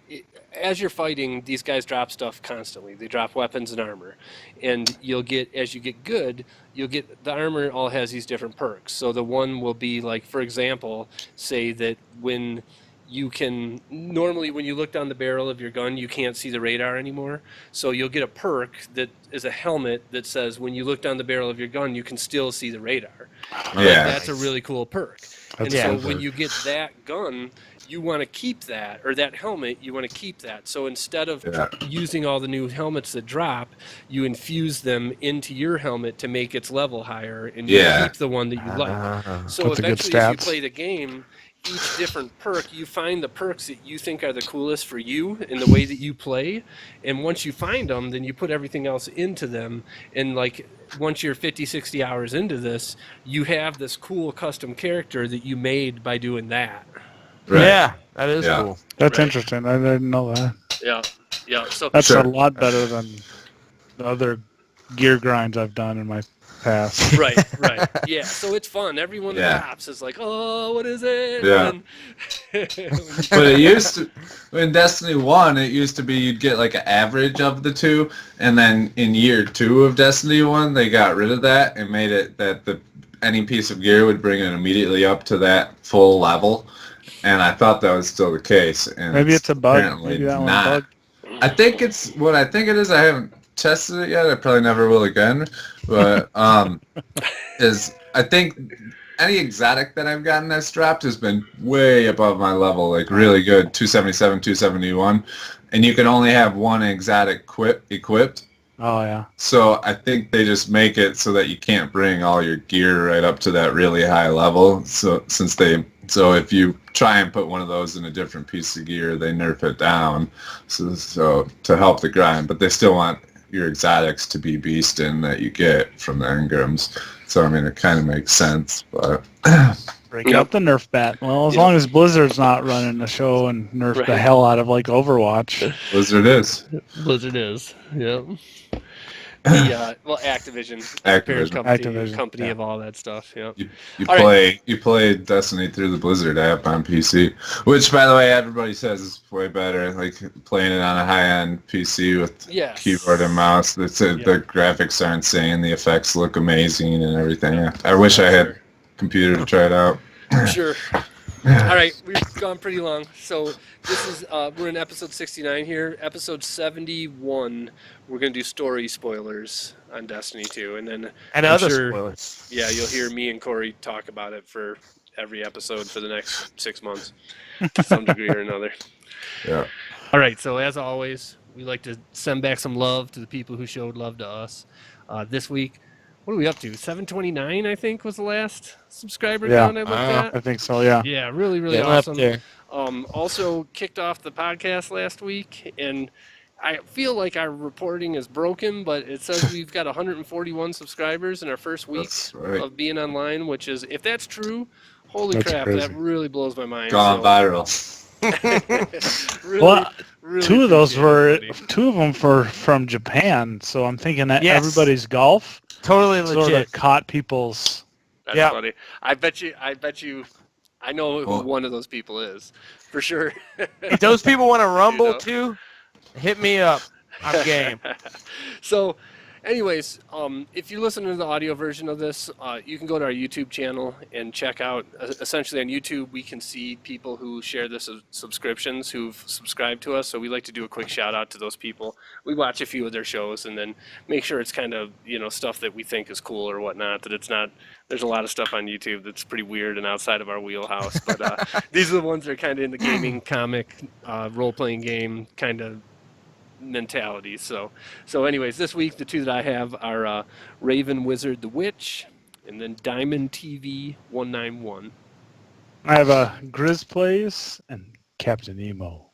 As you're fighting, these guys drop stuff constantly. They drop weapons and armor. And you'll get, as you get good, you'll get, the armor all has these different perks. So the one will be like, for example, say that when you can, normally when you look down the barrel of your gun, you can't see the radar anymore. So you'll get a perk that is a helmet that says when you look down the barrel of your gun, you can still see the radar.
Yeah.
That's a really cool perk. And so when you get that gun, you want to keep that, or that helmet, you want to keep that. So instead of using all the new helmets that drop, you infuse them into your helmet to make its level higher, and you keep the one that you like. So eventually, as you play the game, each different perk, you find the perks that you think are the coolest for you in the way that you play, and once you find them, then you put everything else into them, and like once you're 50, 60 hours into this, you have this cool custom character that you made by doing that.
Right.
Yeah, that is cool.
That's interesting. I didn't know that.
Yeah. So
that's a lot better than the other gear grinds I've done in my past.
Right. Yeah, so it's fun. Everyone that pops is like, oh, what is it?
Yeah. But it used to, in Destiny 1, it used to be you'd get like an average of the two, and then in year 2 of Destiny 1, they got rid of that and made it that any piece of gear would bring it immediately up to that full level. And I thought that was still the case. And
maybe it's a bug.
Apparently
Maybe that
not.
one's bug.
I think it's what I think it is. I haven't tested it yet. I probably never will again. But is I think any exotic that I've gotten that's dropped has been way above my level, like really good, 277, 271, and you can only have one exotic equipped.
Oh yeah.
So I think they just make it so that you can't bring all your gear right up to that really high level. So if you try and put one of those in a different piece of gear, they nerf it down. So to help the grind, but they still want your exotics to be beastin' that you get from the engrams. So I mean, it kind of makes sense, but
break out the Nerf bat. Well, as long as Blizzard's not running the show and nerf the hell out of like Overwatch.
Blizzard is.
Yep. Activision.
Activision.
Company of all that stuff. Yep.
You play Destiny through the Blizzard app on PC, which, by the way, everybody says is way better. Like playing it on a high-end PC with keyboard and mouse. The graphics are insane. The effects look amazing and everything. I wish I had a computer to try it out.
Sure. All right, we've gone pretty long. So this is we're in episode 69 here. Episode 71, we're gonna do story spoilers on Destiny 2, and then
other spoilers.
Yeah, you'll hear me and Corey talk about it for every episode for the next 6 months, to some degree or another.
Yeah.
All right. So as always, we like to send back some love to the people who showed love to us. This week, what are we up to? 729, I think, was the last subscriber
Yeah.
count I looked at.
I think so. Yeah.
Yeah, really, really
Getting up
awesome.
there.
Also kicked off the podcast last week, and I feel like our reporting is broken, but it says we've got 141 subscribers in our first week
That's right.
of being online, which is, if that's true, holy
That's
crap,
crazy.
that really blows my mind.
Gone viral.
Really,
Well,
really
two of those
appreciate it,
were two of them from Japan. So I'm thinking that
Yes.
everybody's golf
Totally
sort
legit.
of caught people's.
That's
Yeah.
funny. I bet you, I know who
Well-
one of those people is, for sure.
If those people want to rumble
know?
too, hit me up. I'm game.
So, anyways, if you're listening to the audio version of this, you can go to our YouTube channel and check out. Essentially, on YouTube, we can see people who share the subscriptions who've subscribed to us. So we like to do a quick shout out to those people. We watch a few of their shows and then make sure it's kind of stuff that we think is cool or whatnot. That it's not. There's a lot of stuff on YouTube that's pretty weird and outside of our wheelhouse. But these are the ones that are kind of in the gaming, comic, role-playing game kind of mentality. So anyways, this week the two that I have are Raven Wizard the Witch and then Diamond TV 191.
I have a Grizz Plays and Captain Emo.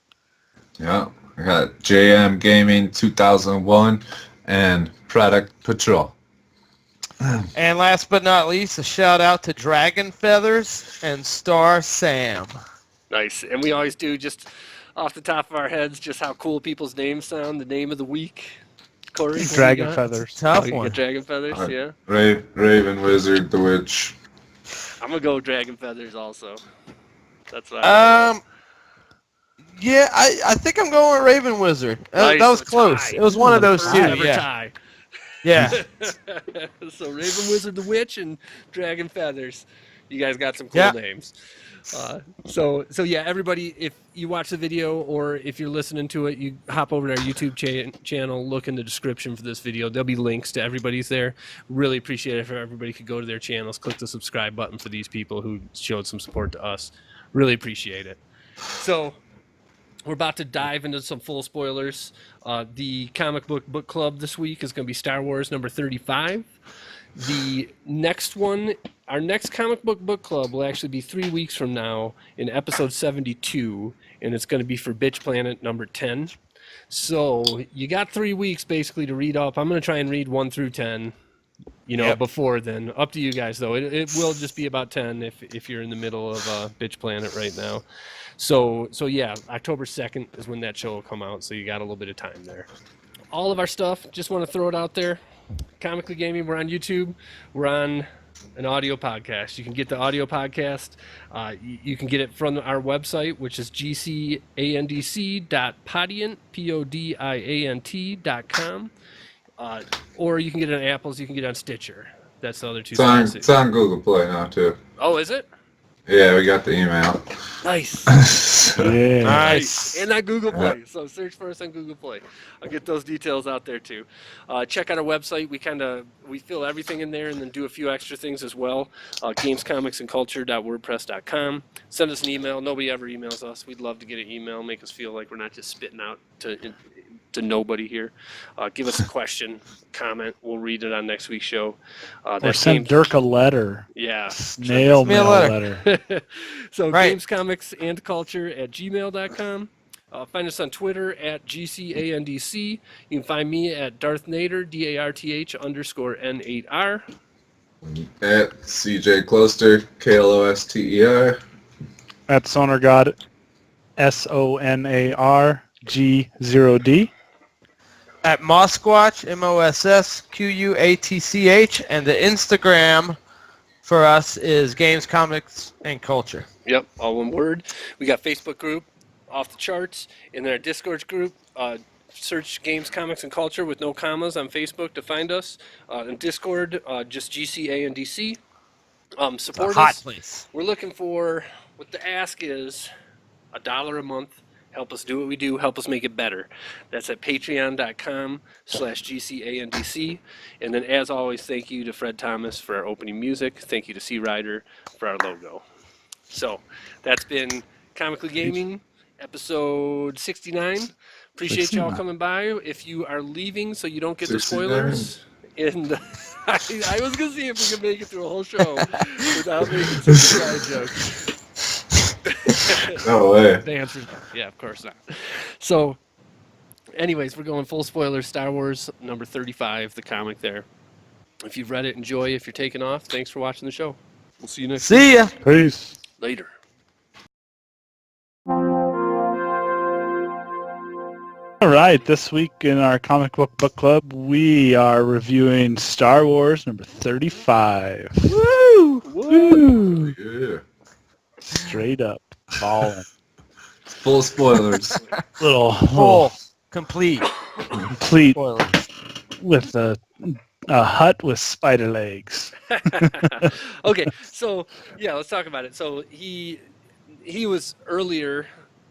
Yeah, I got JM Gaming 2001 and Product Patrol.
And last but not least, a shout out to Dragon Feathers and Star Sam.
Nice. And we always do, just off the top of our heads, just how cool people's names sound. The name of the week, Corey. what do you
Dragon
got?
Feathers.
Tough
You
one.
got Dragon Feathers,
Alright.
yeah.
Raven Wizard the Witch.
I'm gonna go Dragon Feathers also. That's what I
Yeah, I think I'm going with Raven Wizard.
Nice,
That was
a
close.
tie.
It was one of those
First
two.
ever
Yeah.
tie.
Yeah.
So Raven Wizard the Witch and Dragon Feathers. You guys got some cool
Yeah.
names. So yeah, everybody, if you watch the video or if you're listening to it, you hop over to our YouTube channel, look in the description for this video. There'll be links to everybody's there. Really appreciate it if everybody could go to their channels, click the subscribe button for these people who showed some support to us. Really appreciate it. So we're about to dive into some full spoilers. The comic book club this week is going to be Star Wars number 35. The next one, our next comic book club will actually be 3 weeks from now in episode 72, and it's going to be for Bitch Planet number 10. So you got 3 weeks basically to read up. I'm going to try and read 1 through 10,
Yep.
before then. Up to you guys, though. It will just be about 10 if you're in the middle of Bitch Planet right now. So yeah, October 2nd is when that show will come out, so you got a little bit of time there. All of our stuff, just want to throw it out there. Comically Gaming, we're on YouTube. We're on an audio podcast. You can get the audio podcast. You can get it from our website, which is gcandc.podiant.com. Or you can get it on Apple's. You can get it on Stitcher. That's the other two things.
It's on Google Play now, too.
Oh, is it?
Yeah, we got the email.
Nice.
Yeah.
Nice.
And on Google Play. So search for us on Google Play. I'll get those details out there too. Check out our website. We fill everything in there and then do a few extra things as well. gamescomicsandculture.wordpress.com. Send us an email. Nobody ever emails us. We'd love to get an email. Make us feel like we're not just spitting out to nobody here. Give us a question, comment. We'll read it on next week's show.
Or send Dirk a letter.
Yeah.
Snail mail letter.
So
Right.
gamescomicsandculture@gmail.com. Find us on Twitter at GCANDC. You can find me at Darth Nader, DARTH_N8R.
At CJ Closter, KLOSTER.
At Sonargod, SONARG0D.
At Mosquatch, MOSSQUATCH, and the Instagram for us is Games, Comics, and Culture.
Yep, all one word. We got Facebook group, off the charts. In our Discord group, search Games, Comics, and Culture with no commas on Facebook to find us. In Discord, just GCANDC. Support
Hot
us.
place.
We're looking for, what the ask is, $1 a month. Help us do what we do. Help us make it better. That's at patreon.com/GCANDC. And then, as always, thank you to Fred Thomas for our opening music. Thank you to C Rider for our logo. So, that's been Comically Gaming, episode 69. Appreciate y'all coming by. If you are leaving so you don't get the
69.
spoilers, And I was gonna see if we could make it through a whole show without making some side jokes.
No way.
The answer is no. Yeah, of course not. So, anyways, we're going full spoilers. Star Wars number 35, the comic there. If you've read it, enjoy. If you're taking off, thanks for watching the show. We'll see you next week.
See ya.
Peace.
Later.
All right, this week in our comic book club, we are reviewing Star Wars number 35.
Woo!
Woo!
Yeah.
Straight up, balling.
Full spoilers.
Little
Full, complete
complete
spoilers.
with a hut with spider legs.
Okay, so yeah, let's talk about it. So he was earlier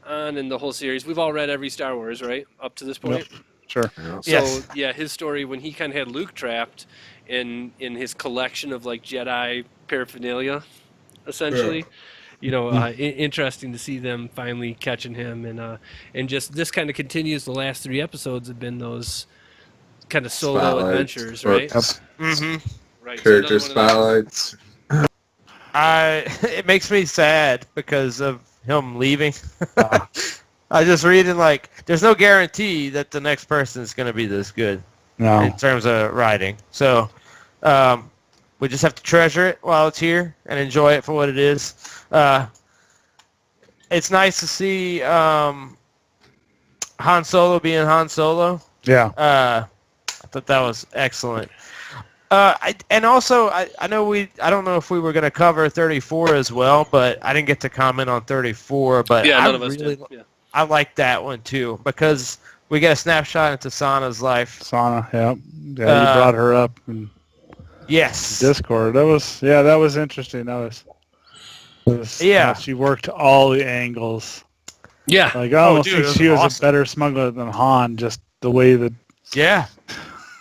on in the whole series. We've all read every Star Wars, right, up to this point.
Yep. Sure.
Yeah.
So
Yes.
yeah, his story when he kind of had Luke trapped in his collection of like Jedi paraphernalia, essentially. You know, interesting to see them finally catching him, and just this kind of continues. The last 3 episodes have been those kind of solo
Spotlights,
adventures,
or
right?
Mm-hmm.
Right. so
Character
another one of those-
spotlights.
It makes me sad because of him leaving. I just reading like there's no guarantee that the next person is going to be this good
No.
in terms of writing. So we just have to treasure it while it's here and enjoy it for what it is. It's nice to see Han Solo being Han Solo.
Yeah.
I thought that was excellent. I know I don't know if we were going to cover 34 as well, but I didn't get to comment on 34. But
Yeah,
I
none of us
really,
did. Yeah.
I like that one too because we get a snapshot into Sana's life.
Sauna, yeah. Yeah, you brought her up in
Yes.
Discord. That was interesting. That was
Yeah.
how she worked all the angles.
Yeah.
Like, I almost
dude,
think
it was
she was
awesome.
a better smuggler than Han, just the way that...
Yeah.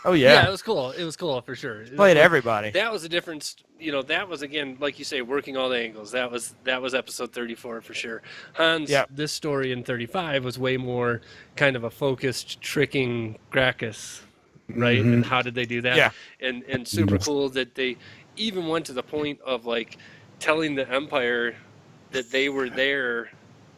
Oh
Yeah,
yeah.
it was cool. It was cool for sure.
Played everybody.
That was a difference. You know, that was again, like you say, working all the angles. That was episode 34 for sure. Hans,
Yep.
this story in 35 was way more kind of a focused tricking Gracchus, right?
Mhm.
And how did they do that?
Yeah.
And super cool that they even went to the point of like telling the Empire that they were there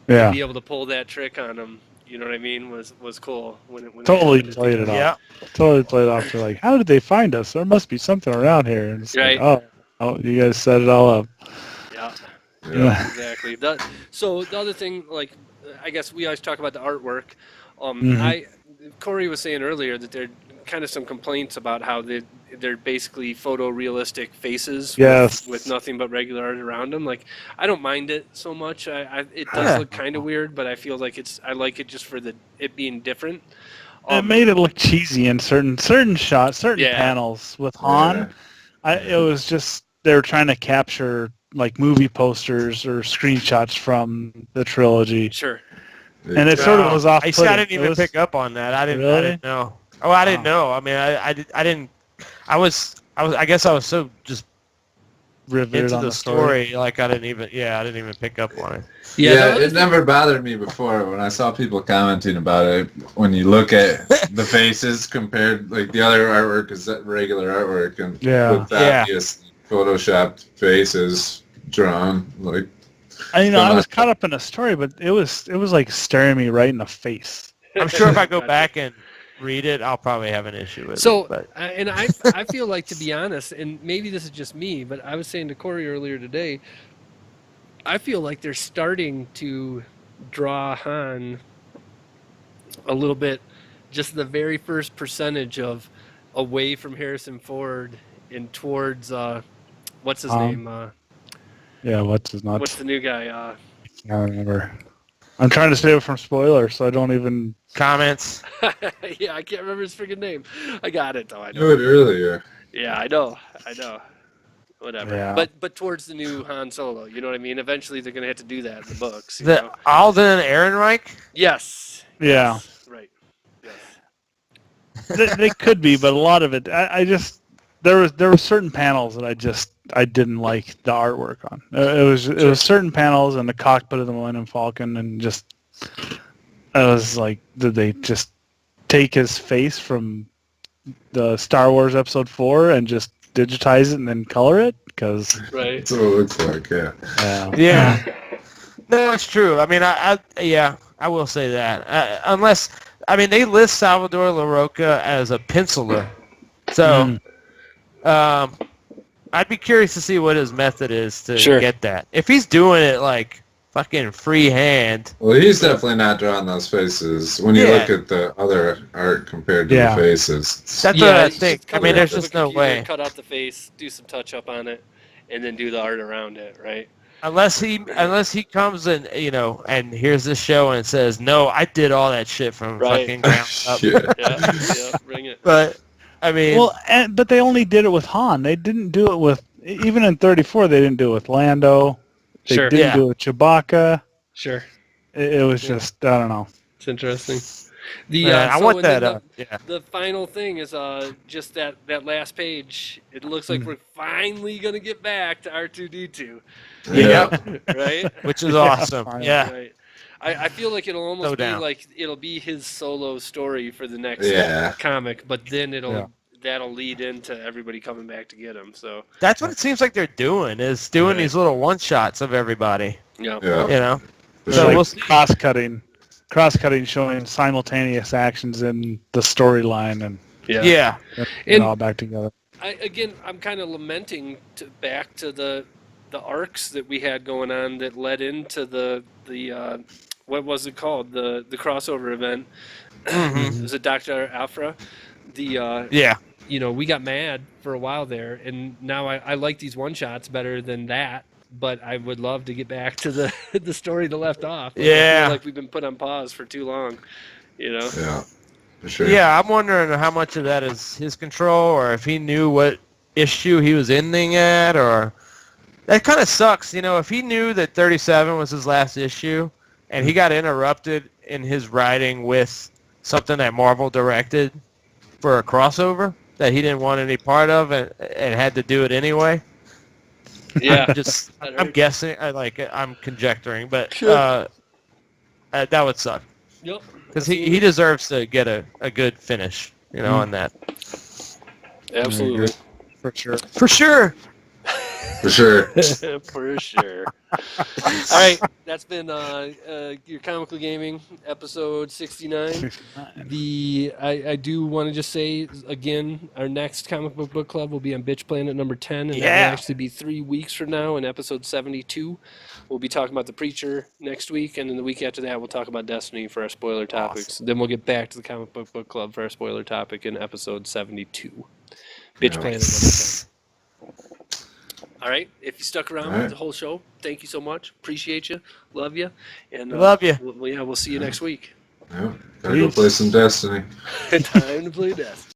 Yeah.
to be able to pull that trick on them. You know what I mean? Was cool when it
Totally
when
played it off.
Yeah.
Totally played off. They're like, how did they find us? There must be something around here. And it's
Right.
like, oh, you guys set it all up.
Yeah.
Yeah.
Yeah.
Exactly. So the other thing, like, I guess we always talk about the artwork.
Mhm.
Corey was saying earlier that there are kind of some complaints about how they're basically photorealistic faces
Yes.
with nothing but regular art around them. Like, I don't mind it so much. It does
Yeah.
look kind of weird, but I feel like I like it just for it being different.
It made it look cheesy in certain shots, certain
Yeah.
panels with Han. It was just they were trying to capture like movie posters or screenshots from the trilogy,
Sure.
and it sort of was off.
I didn't even pick up on that. I
Really?
didn't know. Oh, I didn't know. I mean, I didn't. I guess I was so just
riveted
into
on
the
story.
story, like I didn't even pick up on it.
Yeah,
the
it never bothered me before when I saw people commenting about it. When you look at the faces compared, like the other artwork is that regular artwork, and
Yeah.
with that just photoshopped faces drawn, like
I was caught up in a story, but it was like staring me right in the face.
I'm sure if I go back and read it, I'll probably have an issue with
So,
it. But
and I feel like, to be honest, and maybe this is just me, but I was saying to Corey earlier today, I feel like they're starting to draw Han a little bit, just the very first percentage of away from Harrison Ford and towards, what's his name?
Yeah, what's his nuts?
What's the new guy?
I don't remember. I'm trying to stay away from spoilers, so I don't even...
comments.
Yeah, I can't remember his freaking name. I got it, though. I
knew
know.
it earlier.
Yeah, I know. Whatever.
Yeah.
But towards the new Han Solo, you know what I mean? Eventually they're gonna have to do that in the books. You
The
know?
Alden Ehrenreich.
Yes.
Yeah.
Yes. Right. Yes.
they could be, but a lot of it, I just... There were certain panels that I didn't like the artwork on. It was certain panels in the cockpit of the Millennium Falcon, and just I was like, did they just take his face from the Star Wars Episode 4 and just digitize it and then color it? Because
Right.
That's what it looks like, yeah.
Yeah. No, it's true. I mean, I will say that. Unless, I mean, they list Salvador LaRocca as a penciler. So, I'd be curious to see what his method is to get that. If he's doing it like fucking freehand.
Well, he's definitely not drawing those faces when you look at the other art compared to the faces.
That's what I think. I mean, there's just no way.
Cut out the face, do some touch up on it, and then do the art around it, right?
Unless he comes and and here's this show and says, no, I did all that shit from fucking ground up.
yeah, bring it.
But I mean,
but they only did it with Han. They didn't do it with even in 34. They didn't do it with Lando. They didn't do it with Chewbacca.
Sure.
It was just I don't know.
It's interesting.
I want that.
The final thing is just that last page. It looks like we're finally gonna get back to R2D2.
Yeah.
Right.
Which is awesome. Yeah.
Right. I feel like it'll almost be like it'll be his solo story for the next comic, but then that'll lead into everybody coming back to get him. So
that's what it seems like they're doing is doing these little one shots of everybody.
Yeah.
So we'll see. Cross-cutting, showing simultaneous actions in the storyline, and all back together.
I'm kind of lamenting back to the arcs that we had going on that led into the what was it called, the crossover event. Was it Dr. Afra? We got mad for a while there, and now I like these one shots better than that. But I would love to get back to the story that left off. I feel like we've been put on pause for too long. Yeah,
for sure.
Yeah, I'm wondering how much of that is his control, or if he knew what issue he was ending at, or that kind of sucks. If he knew that 37 was his last issue, and he got interrupted in his writing with something that Marvel directed for a crossover that he didn't want any part of, and had to do it anyway.
Yeah,
I'm guessing. I'm conjecturing, but that would suck.
Yep.
Because he deserves to get a good finish, on that.
Absolutely.
For sure. For sure.
For sure.
For sure. All right, that's been your Comically Gaming episode 69. I do want to just say again, our next comic book club will be on Bitch Planet number 10, and that will actually be 3 weeks from now in episode 72. We'll be talking about The Preacher next week, and then the week after that we'll talk about Destiny for our spoiler topics. Awesome. Then we'll get back to the comic book club for our spoiler topic in episode 72. Bitch Planet number 10. All right. If you stuck around with the whole show, thank you so much. Appreciate you. Love you. And
love you.
We'll see you next week.
Yeah. Time to play some Destiny.
Time to play Destiny.